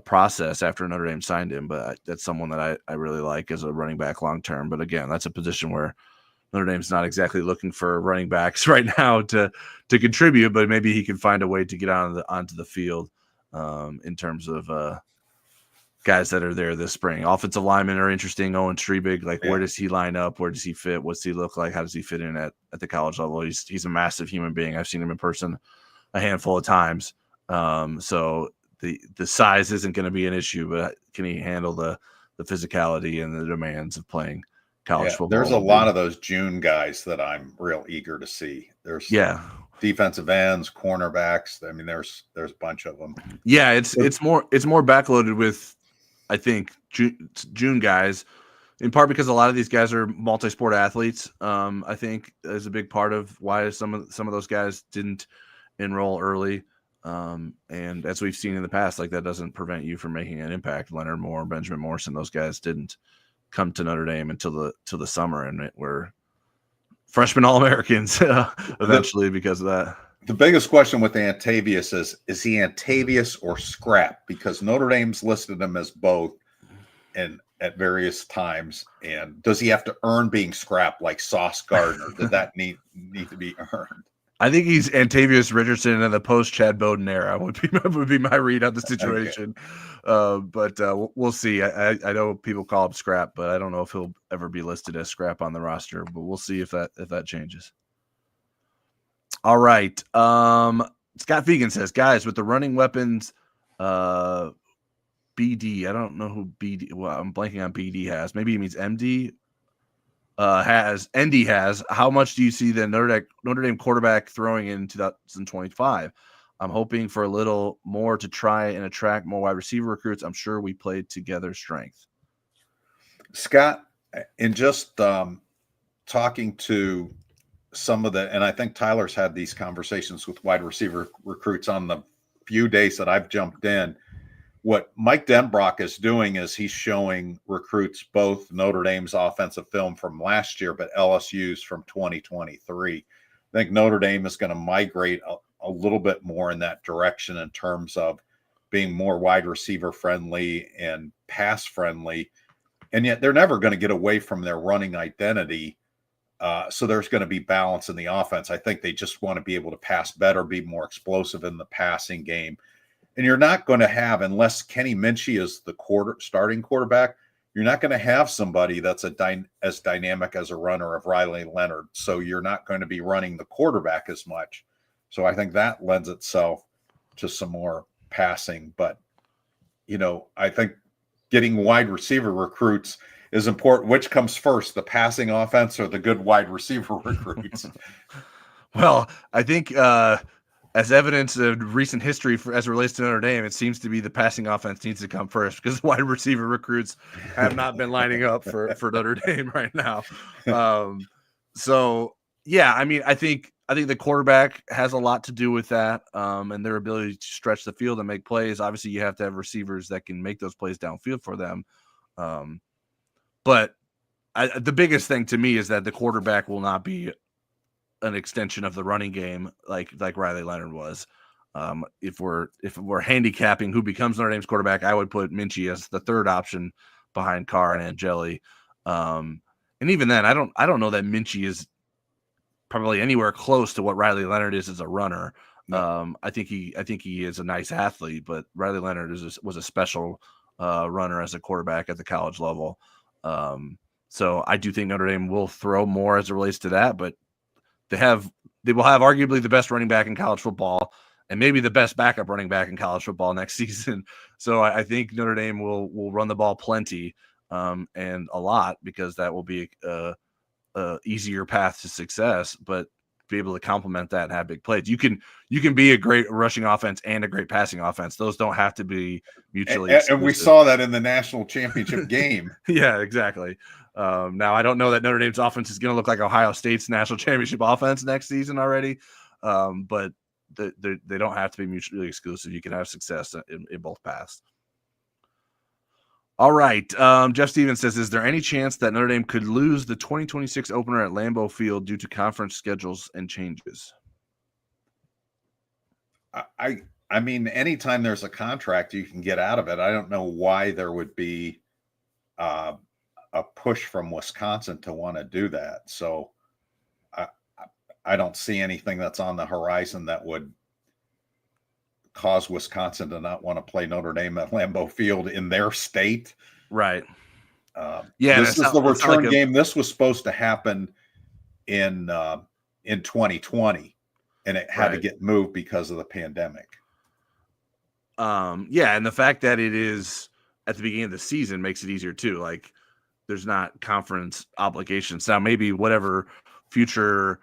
process after Notre Dame signed him, but that's someone that I really like as a running back long term. But again, that's a position where Notre Dame's not exactly looking for running backs right now to contribute, but maybe he can find a way to get onto the field in terms of guys that are there this spring. Offensive linemen are interesting. Owen Strebig, where does he line up? Where does he fit? What's he look like? How does he fit in at the college level? He's a massive human being. I've seen him in person a handful of times. So the size isn't going to be an issue, but can he handle the physicality and the demands of playing college football? There's a lot of those June guys that I'm real eager to see. There's defensive ends, cornerbacks. I mean, there's a bunch of them. Yeah, it's more backloaded with, I think, June guys, in part because a lot of these guys are multi-sport athletes. I think is a big part of why some of those guys didn't enroll early. And as we've seen in the past, that doesn't prevent you from making an impact. Leonard Moore, Benjamin Morrison, those guys didn't come to Notre Dame until the summer, and were freshman All-Americans eventually because of that. The biggest question with Antavius is he Antavius or Scrap? Because Notre Dame's listed him as both at various times. And does he have to earn being Scrap like Sauce Gardner? Did that need to be earned? I think he's Antavius Richardson in the post Chad Bowden era would be my read on the situation. Okay. But we'll see. I know people call him Scrap, but I don't know if he'll ever be listed as Scrap on the roster. But we'll see if that changes. All right. Scott Fegan says, guys, with the running weapons, BD. I don't know who BD. Well, I'm blanking on BD has. Maybe he means MD. ND has. How much do you see the Notre Dame quarterback throwing in 2025? I'm hoping for a little more to try and attract more wide receiver recruits. I'm sure we played together strength. Scott, in just talking to some of and I think Tyler's had these conversations with wide receiver recruits on the few days that I've jumped in. What Mike Denbrock is doing is he's showing recruits both Notre Dame's offensive film from last year, but LSU's from 2023. I think Notre Dame is going to migrate a little bit more in that direction in terms of being more wide receiver friendly and pass friendly. and yet they're never going to get away from their running identity. So there's going to be balance in the offense. I think they just want to be able to pass better, be more explosive in the passing game. And you're not going to have, unless Kenny Minchie is the starting quarterback, you're not going to have somebody that's as dynamic as a runner of Riley Leonard. So you're not going to be running the quarterback as much. So I think that lends itself to some more passing. But, I think getting wide receiver recruits is important. Which comes first, the passing offense or the good wide receiver recruits? Well, I think as evidence of recent history as it relates to Notre Dame, it seems to be the passing offense needs to come first because wide receiver recruits have not been lining up for Notre Dame right now. So yeah, I mean, I think the quarterback has a lot to do with that, and their ability to stretch the field and make plays. Obviously, you have to have receivers that can make those plays downfield for them. But the biggest thing to me is that the quarterback will not be an extension of the running game like Riley Leonard was. If we're handicapping who becomes Notre Dame's quarterback, I would put Minchie as the third option behind Carr and Angeli. And even then, I don't know that Minchie is probably anywhere close to what Riley Leonard is as a runner. No. I think he is a nice athlete, but Riley Leonard was a special runner as a quarterback at the college level. So I do think Notre Dame will throw more as it relates to that, but they will have arguably the best running back in college football and maybe the best backup running back in college football next season. So I think Notre Dame will run the ball plenty and a lot, because that will be a easier path to success, but be able to complement that and have big plays. You can be a great rushing offense and a great passing offense. Those don't have to be mutually exclusive. And we saw that in the national championship game. Yeah, exactly. Now I don't know that Notre Dame's offense is going to look like Ohio State's national championship offense next season already. But they don't have to be mutually exclusive. You can have success in both paths. All right. Jeff Stevens says, is there any chance that Notre Dame could lose the 2026 opener at Lambeau Field due to conference schedules and changes? I mean, anytime there's a contract, you can get out of it. I don't know why there would be a push from Wisconsin to want to do that. So I don't see anything that's on the horizon that would cause Wisconsin to not want to play Notre Dame at Lambeau Field in their state. Right. This is the return game. This was supposed to happen in 2020, and it had to get moved because of the pandemic. And the fact that it is at the beginning of the season makes it easier too. Like, there's not conference obligations. Now, maybe whatever future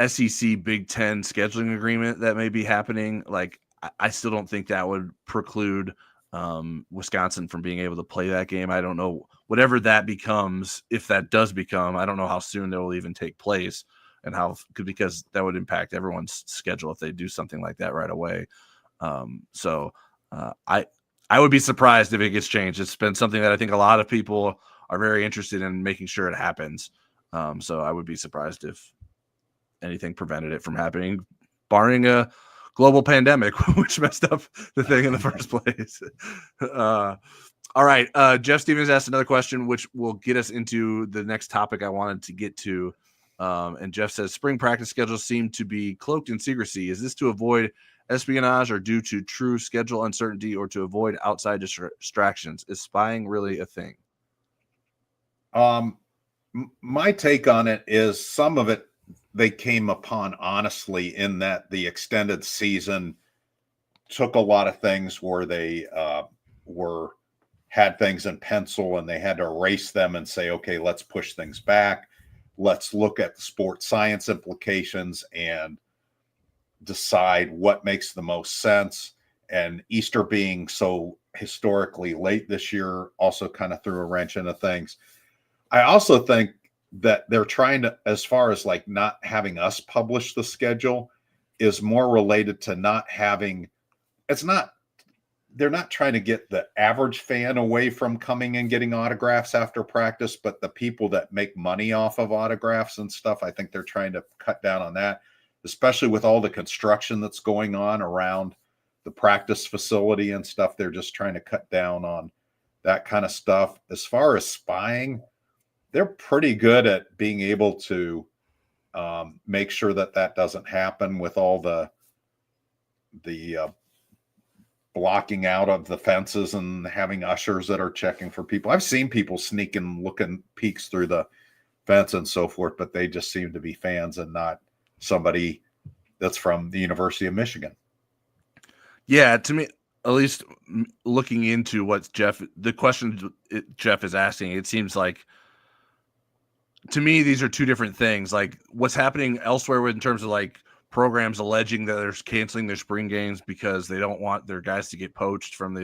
SEC Big Ten scheduling agreement that may be happening, like, I still don't think that would preclude Wisconsin from being able to play that game. I don't know, whatever that becomes, if that does become, I don't know how soon that will even take place and because that would impact everyone's schedule if they do something like that right away. I would be surprised if it gets changed. It's been something that I think a lot of people are very interested in making sure it happens. So I would be surprised if anything prevented it from happening, barring a global pandemic, which messed up the thing in the first place. All right. Jeff Stevens asked another question, which will get us into the next topic I wanted to get to. And Jeff says, spring practice schedules seem to be cloaked in secrecy. Is this to avoid espionage or due to true schedule uncertainty or to avoid outside distractions? Is spying really a thing? My take on it is some of it they came upon honestly, in that the extended season took a lot of things where they had things in pencil and they had to erase them and say, okay, let's push things back. Let's look at the sports science implications and decide what makes the most sense. And Easter being so historically late this year also kind of threw a wrench into things. I also think that they're trying to, as far as like not having us publish the schedule, is more related to not having, they're not trying to get the average fan away from coming and getting autographs after practice, but the people that make money off of autographs and stuff, I think they're trying to cut down on that, especially with all the construction that's going on around the practice facility and stuff. They're just trying to cut down on that kind of stuff. As far as spying, they're pretty good at being able to make sure that that doesn't happen with all the blocking out of the fences and having ushers that are checking for people. I've seen people sneaking, looking peeks through the fence and so forth, but they just seem to be fans and not somebody that's from the University of Michigan. Yeah, to me, at least looking into what the question Jeff is asking, it seems like, to me, these are two different things. Like what's happening elsewhere in terms of like programs alleging that they're canceling their spring games because they don't want their guys to get poached from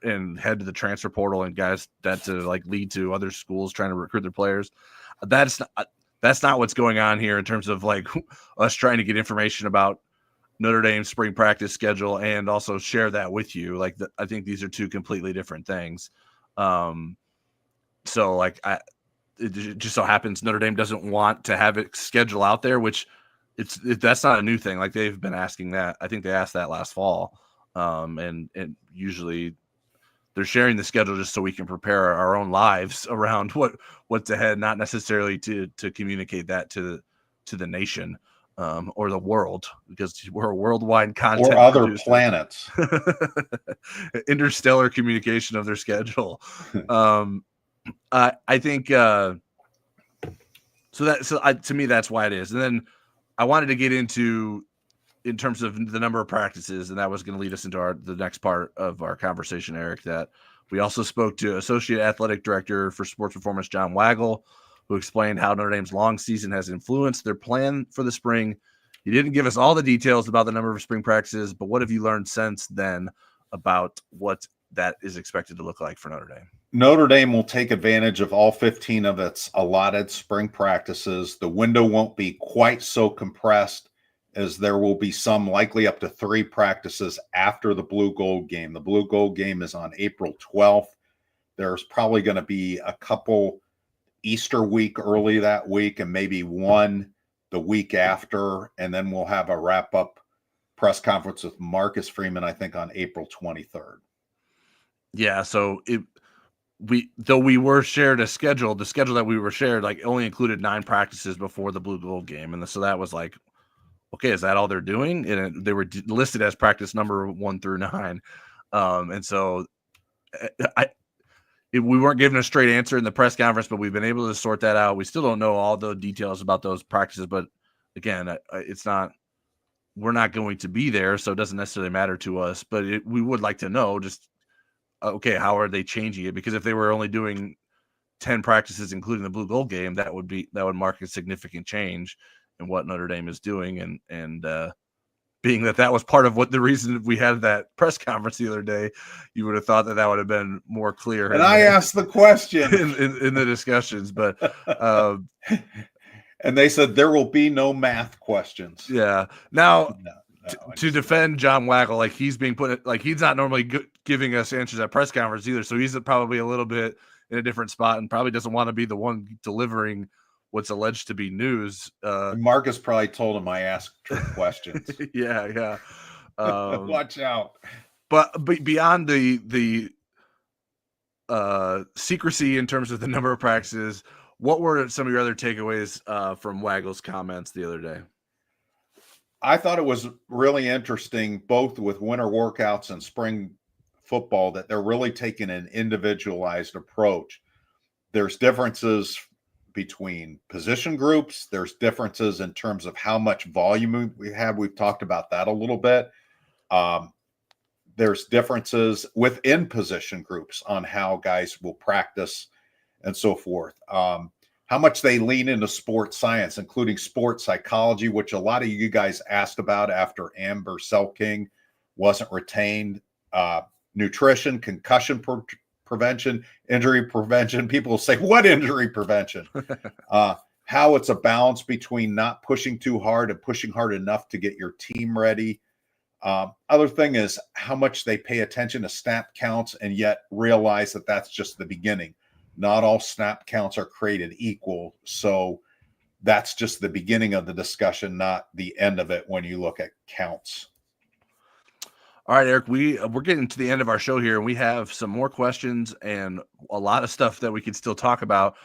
and head to the transfer portal and guys that to like lead to other schools trying to recruit their players. That's not what's going on here in terms of like us trying to get information about Notre Dame's spring practice schedule and also share that with you. Like I think these are two completely different things. So like it just so happens Notre Dame doesn't want to have it schedule out there, which that's not a new thing. Like they've been asking that. I think they asked that last fall. And usually they're sharing the schedule just so we can prepare our own lives around what's ahead, not necessarily to communicate that to the nation or the world, because we're a worldwide content or other producer. Planets. Interstellar communication of their schedule. I think to me that's why it is. And then I wanted to get into in terms of the number of practices, and that was going to lead us into the next part of our conversation, Eric, that we also spoke to Associate Athletic Director for Sports Performance, John Waggle, who explained how Notre Dame's long season has influenced their plan for the spring. He didn't give us all the details about the number of spring practices, but what have you learned since then about what that is expected to look like for Notre Dame? Notre Dame will take advantage of all 15 of its allotted spring practices. The window won't be quite so compressed, as there will be some likely up to 3 practices after the Blue Gold game. The Blue Gold game is on April 12th. There's probably going to be a couple Easter week early that week and maybe one the week after. And then we'll have a wrap-up press conference with Marcus Freeman, I think, on April 23rd. Yeah, so we were shared the schedule that we were shared like only included 9 practices before the Blue Gold game. And so that was like, okay, is that all they're doing? And they were listed as practice number 1 through 9. And so we weren't given a straight answer in the press conference, but we've been able to sort that out. We still don't know all the details about those practices, but again, we're not going to be there, so it doesn't necessarily matter to us, but we would like to know just, okay, how are they changing it? Because if they were only doing 10 practices, including the Blue Gold game, that would mark a significant change in what Notre Dame is doing. And being that was part of the reason we had that press conference the other day, you would have thought that would have been more clear. And I asked the question in the discussions, but and they said there will be no math questions. Yeah. Now, to defend John Waggle, like he's being put, like he's not normally giving us answers at press conference either. So he's probably a little bit in a different spot and probably doesn't want to be the one delivering what's alleged to be news. Marcus probably told him I asked trick questions. Yeah. Watch out. But beyond the secrecy in terms of the number of practices, what were some of your other takeaways from Waggle's comments the other day? I thought it was really interesting, both with winter workouts and spring football, that they're really taking an individualized approach. There's differences between position groups. There's differences in terms of how much volume we have. We've talked about that a little bit. There's differences within position groups on how guys will practice and so forth. How much they lean into sports science, including sports psychology, which a lot of you guys asked about after Amber Selking wasn't retained. Nutrition, concussion prevention, injury prevention. People will say, what injury prevention? How it's a balance between not pushing too hard and pushing hard enough to get your team ready. Other thing is how much they pay attention to snap counts and yet realize that that's just the beginning. Not all snap counts are created equal. So that's just the beginning of the discussion, not the end of it when you look at counts. All right, Eric, we're getting to the end of our show here, and we have some more questions and a lot of stuff that we could still talk about.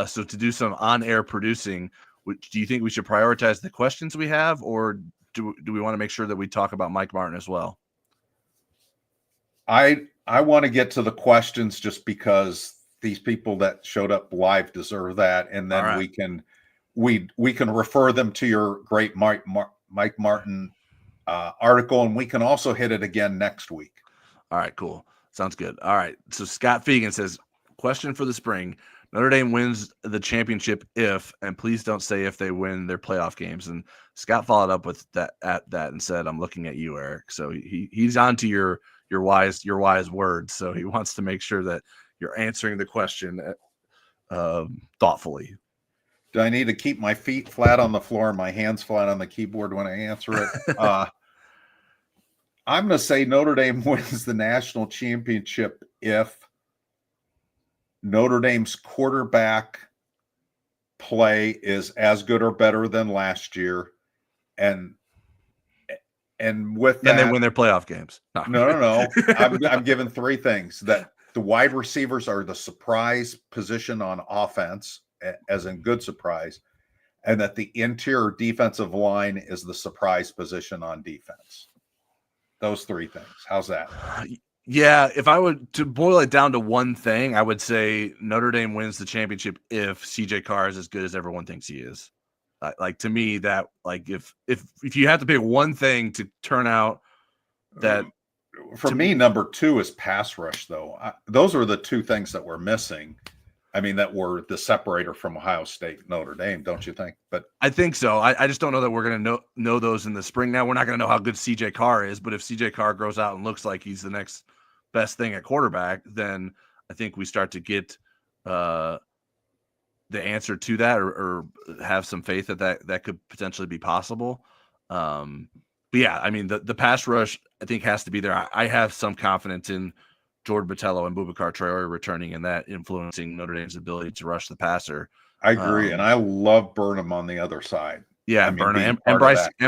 So to do some on-air producing, do you think we should prioritize the questions we have, or do we want to make sure that we talk about Mike Martin as well? I want to get to the questions just because these people that showed up live deserve that, and then right. we can refer them to your great Mike Martin article, and we can also hit it again next week. All right, cool. Sounds good. All right. So Scott Fegan says, question for the spring. Notre Dame wins the championship if, and please don't say if they win their playoff games. And Scott followed up with that and said, I'm looking at you, Eric. So he's on to your wise words. So he wants to make sure that you're answering the question thoughtfully. Do I need to keep my feet flat on the floor and my hands flat on the keyboard when I answer it? I'm going to say Notre Dame wins the national championship if Notre Dame's quarterback play is as good or better than last year, and with that, and they win their playoff games. No. I'm giving three things: that the wide receivers are the surprise position on offense, as in good surprise, and that the interior defensive line is the surprise position on defense. Those three things. How's that? Yeah, if I would to boil it down to one thing, I would say Notre Dame wins the championship if CJ Carr is as good as everyone thinks he is. Like to me, that like if you have to pick one thing to turn out that for me, number two is pass rush. Though those are the two things that we're missing. I mean, that were the separator from Ohio State, Notre Dame, don't you think? But I think so. I just don't know that we're going to know those in the spring. Now we're not going to know how good CJ Carr is, but if CJ Carr grows out and looks like he's the next best thing at quarterback, then I think we start to get the answer to that, or have some faith that could potentially be possible. But yeah, I mean the pass rush I think has to be there. I have some confidence in Jordan Botelho and Boubacar Traore returning and that influencing Notre Dame's ability to rush the passer. I agree, and I love Burnham on the other side. Yeah, Burnham and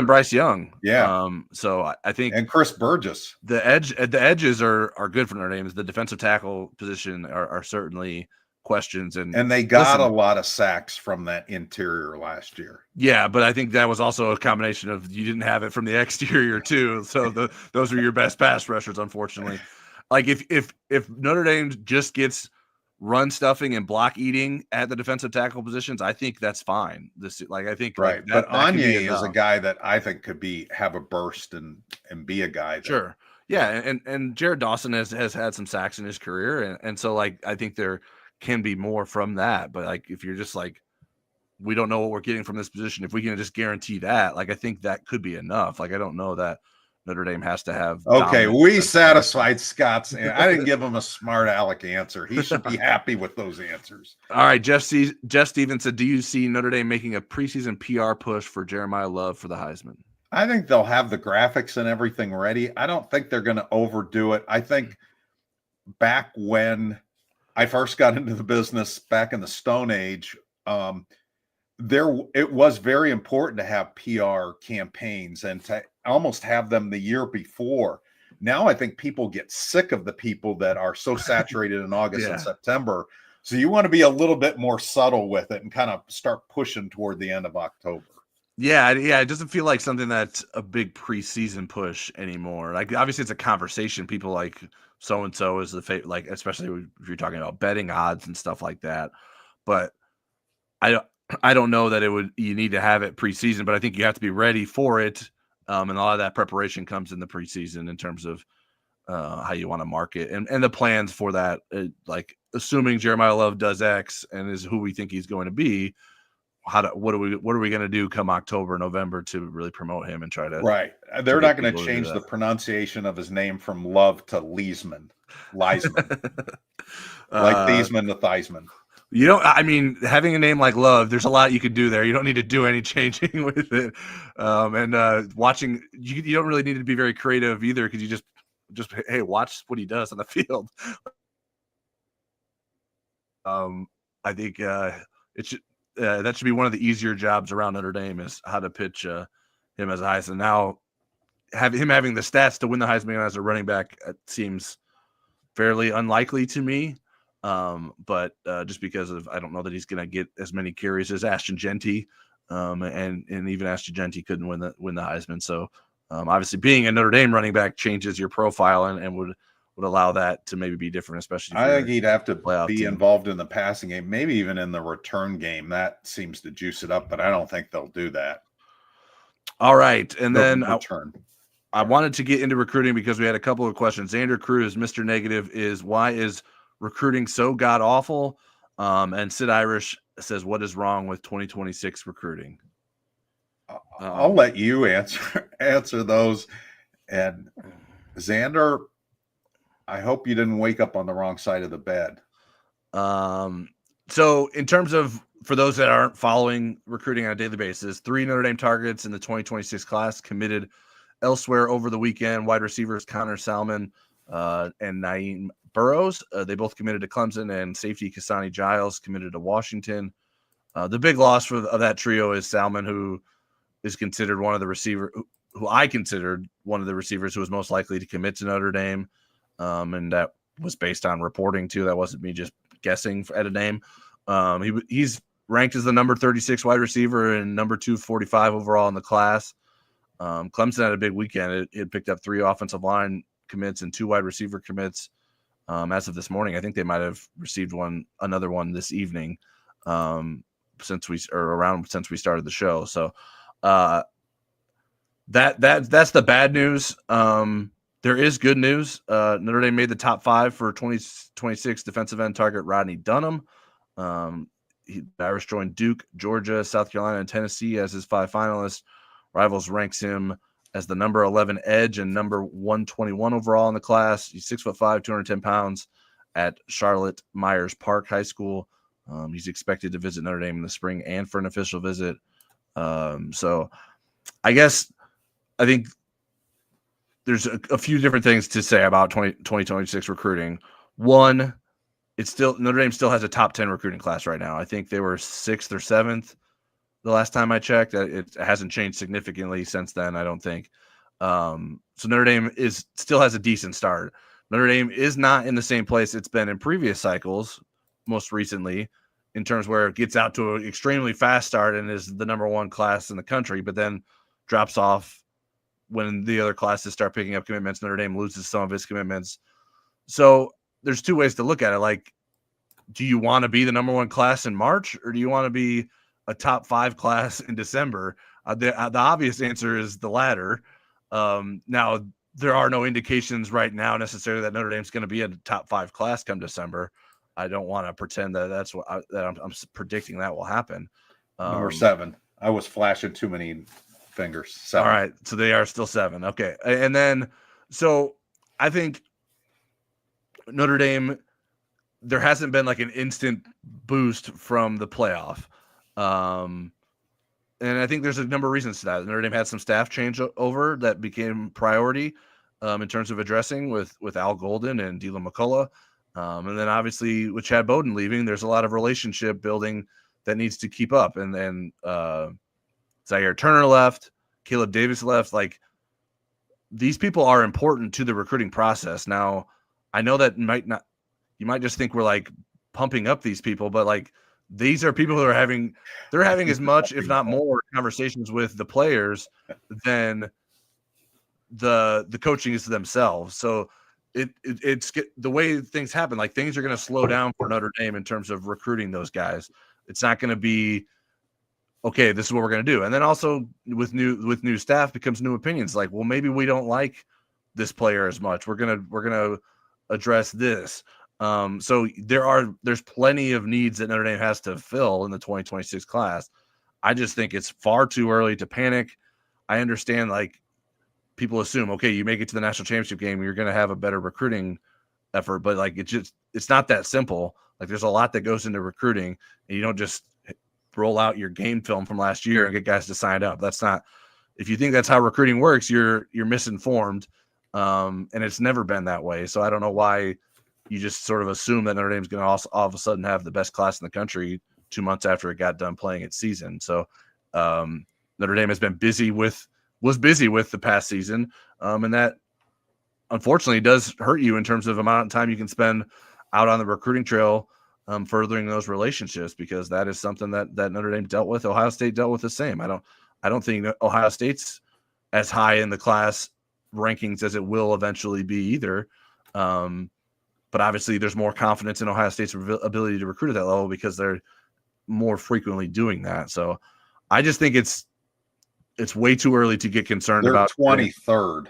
Bryce Young. Yeah. So I think and Chris Burgess. The edges are good for Notre Dame. The defensive tackle position are certainly questions, and they got a lot of sacks from that interior last year. Yeah, but I think that was also a combination of you didn't have it from the exterior too. So those are your best pass rushers, unfortunately. Like if Notre Dame just gets run stuffing and block eating at the defensive tackle positions, I think that's fine. I think right. But Anye is a guy that I think could have a burst and be a guy. Sure. Yeah, and Jared Dawson has had some sacks in his career, and so like I think there can be more from that. But like if you're just like, we don't know what we're getting from this position, if we can just guarantee that, like I think that could be enough. Like I don't know that Notre Dame has to have. Okay, we satisfied Scott's. I didn't give him a smart aleck answer. He should be happy with those answers. All right, Jeff Stevens said, do you see Notre Dame making a preseason PR push for Jeremiyah Love for the Heisman? I think they'll have the graphics and everything ready. I don't think they're going to overdo it. I think back when I first got into the business back in the Stone Age, it was very important to have PR campaigns and to almost have them the year before. Now I think people get sick of the people that are so saturated in August and September. So you want to be a little bit more subtle with it and kind of start pushing toward the end of October. Yeah. It doesn't feel like something that's a big preseason push anymore. Like obviously it's a conversation. People like so-and-so is the like, especially if you're talking about betting odds and stuff like that. But I don't know that you need to have it preseason, but I think you have to be ready for it. And a lot of that preparation comes in the preseason in terms of how you want to market and the plans for that. Like assuming Jeremiyah Love does X and is who we think he's going to be, what are we going to do come October, November to really promote him and try to right? They're not going to change the pronunciation of his name from Love to Leisman, like Thiesman to Theismann. You don't. I mean, having a name like Love, there's a lot you could do there. You don't need to do any changing with it. Watching, you don't really need to be very creative either, because you just hey, watch what he does on the field. I think it should. That should be one of the easier jobs around Notre Dame, is how to pitch him as a Heisman. Now, having the stats to win the Heisman as a running back seems fairly unlikely to me. But just because of, I don't know that he's going to get as many carries as Ashton Genty, and even Ashton Genty couldn't win the Heisman. So obviously, being a Notre Dame running back changes your profile and would allow that to maybe be different, especially. I think he'd have to be team. Involved in the passing game, maybe even in the return game. That seems to juice it up, but I don't think they'll do that. All right, and then return. I wanted to get into recruiting because we had a couple of questions. Xander Cruz, Mr. Negative, is why is recruiting so god awful? And Sid Irish says, what is wrong with 2026 recruiting? I'll let you answer those. And Xander, I hope you didn't wake up on the wrong side of the bed. So in terms of, for those that aren't following recruiting on a daily basis, 3 Notre Dame targets in the 2026 class committed elsewhere over the weekend. Wide receivers Connor Salmon and Naeem Burrows. They both committed to Clemson, and safety Kasani Giles committed to Washington. The big loss of that trio is Salmon, who is considered one of the receivers, who I considered one of the receivers who was most likely to commit to Notre Dame. And that was based on reporting too. That wasn't me just guessing at a name. He's ranked as the number 36 wide receiver and number 245 overall in the class. Clemson had a big weekend. It picked up 3 offensive line commits and 2 wide receiver commits. As of this morning, I think they might have received another one this evening, since we started the show. So that's the bad news. There is good news. Notre Dame made the top 5 for 2026 defensive end target Rodney Dunham. Irish joined Duke, Georgia, South Carolina, and Tennessee as his 5 finalists. Rivals ranks him as the number 11 edge and number 121 overall in the class. He's 6'5", 210 pounds at Charlotte Myers Park High School. He's expected to visit Notre Dame in the spring and for an official visit. So I think there's a few different things to say about 2026 recruiting. One, Notre Dame still has a top 10 recruiting class right now. I think they were 6th or 7th the last time I checked. It hasn't changed significantly since then, I don't think. So Notre Dame still has a decent start. Notre Dame is not in the same place it's been in previous cycles, most recently, in terms where it gets out to an extremely fast start and is the number 1 class in the country, but then drops off when the other classes start picking up commitments. Notre Dame loses some of its commitments. So there's 2 ways to look at it. Like, do you want to be the number 1 class in March, or do you want to be a top 5 class in December? The obvious answer is the latter. Now, there are no indications right now necessarily that Notre Dame's going to be a top 5 class come December. I don't want to pretend that that's what I'm predicting that will happen. Number 7. I was flashing too many fingers. 7. All right, so they are still 7. Okay, and then so I think Notre Dame, there hasn't been like an instant boost from the playoff. And I think there's a number of reasons to that. Notre Dame had some staff change over that became priority in terms of addressing with Al Golden and Dylan McCullough. And then obviously with Chad Bowden leaving, there's a lot of relationship building that needs to keep up. And then Zaire Turner left, Caleb Davis left. Like, these people are important to the recruiting process. Now, I know that you might just think we're like pumping up these people, but like, these are people who are having as much, if not more, conversations with the players than the coaching is to themselves. So it's the way things happen. Like, things are going to slow down for Notre Dame in terms of recruiting those guys. It's not going to be, okay, this is what we're going to do. And then also with new staff becomes new opinions. Like, well, maybe we don't like this player as much. We're going to address this. So there's plenty of needs that Notre Dame has to fill in the 2026 class. I just think it's far too early to panic. I understand, like, people assume, okay, you make it to the national championship game, you're going to have a better recruiting effort, but like, it's not that simple. Like, there's a lot that goes into recruiting, and you don't just roll out your game film from last year and get guys to sign up. That's not, if you think that's how recruiting works, you're misinformed. And it's never been that way. So I don't know why you just sort of assume that Notre Dame's going to also all of a sudden have the best class in the country 2 months after it got done playing its season. So Notre Dame has been busy with was busy with the past season, and that unfortunately does hurt you in terms of amount of time you can spend out on the recruiting trail, furthering those relationships, because that is something that Notre Dame dealt with. Ohio State dealt with the same. I don't think Ohio State's as high in the class rankings as it will eventually be either. But obviously there's more confidence in Ohio State's ability to recruit at that level because they're more frequently doing that. So I just think it's way too early to get concerned about. 23rd.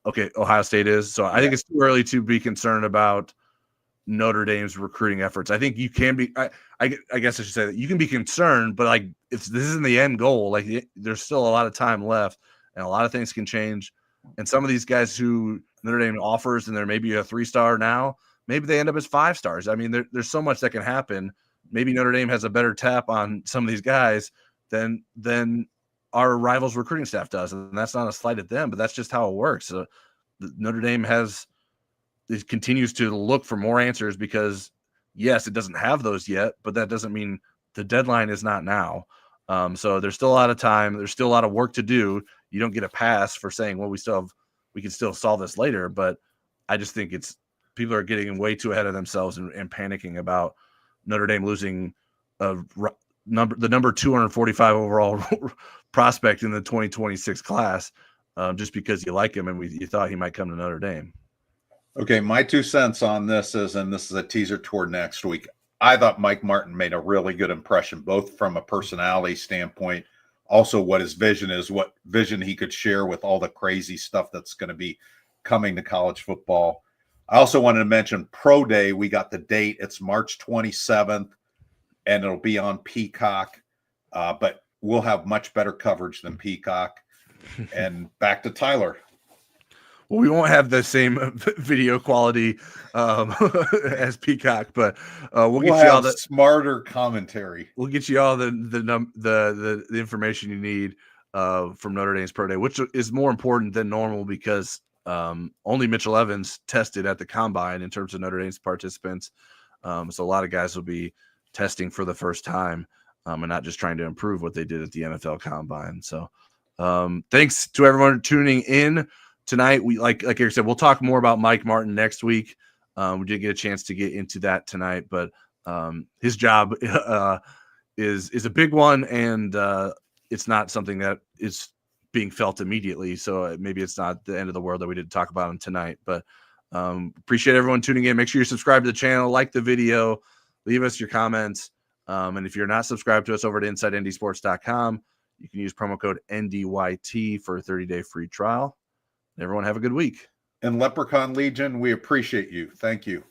Okay, Ohio State is. So I think it's too early to be concerned about Notre Dame's recruiting efforts. I think you can be. I guess I should say that you can be concerned, but like if this isn't the end goal, like there's still a lot of time left, and a lot of things can change. And some of these guys who Notre Dame offers, and they're maybe a 3-star now, maybe they end up as 5 stars. I mean, there's so much that can happen. Maybe Notre Dame has a better tap on some of these guys than our rivals' recruiting staff does, and that's not a slight at them, but that's just how it works. So Notre Dame continues to look for more answers because, yes, it doesn't have those yet, but that doesn't mean the deadline is not now. So there's still a lot of time. There's still a lot of work to do. You don't get a pass for saying, well, we can still solve this later. But I just think people are getting way too ahead of themselves and panicking about Notre Dame losing the number 245 overall prospect in the 2026 class just because you like him and you thought he might come to Notre Dame. Okay, my 2 cents on this is, and this is a teaser toward next week, I thought Mike Martin made a really good impression, both from a personality standpoint, also what his vision is, what vision he could share with all the crazy stuff that's going to be coming to college football. I also wanted to mention Pro Day. We got the date. It's March 27th, and it'll be on Peacock, but we'll have much better coverage than Peacock. And back to Tyler. Well, we won't have the same video quality as Peacock, but we'll get you all the smarter commentary. We'll get you all the information you need from Notre Dame's Pro Day, which is more important than normal because only Mitchell Evans tested at the combine in terms of Notre Dame's participants. So a lot of guys will be testing for the first time and not just trying to improve what they did at the NFL combine. So thanks to everyone tuning in tonight. We like Eric said, we'll talk more about Mike Martin next week. We did get a chance to get into that tonight, but his job is a big one, and it's not something that is being felt immediately. So maybe it's not the end of the world that we didn't talk about him tonight. But appreciate everyone tuning in. Make sure you subscribe to the channel, like the video, leave us your comments. And if you're not subscribed to us over at InsideNDSports.com, you can use promo code NDYT for a 30-day free trial. Everyone have a good week. And Leprechaun Legion, we appreciate you. Thank you.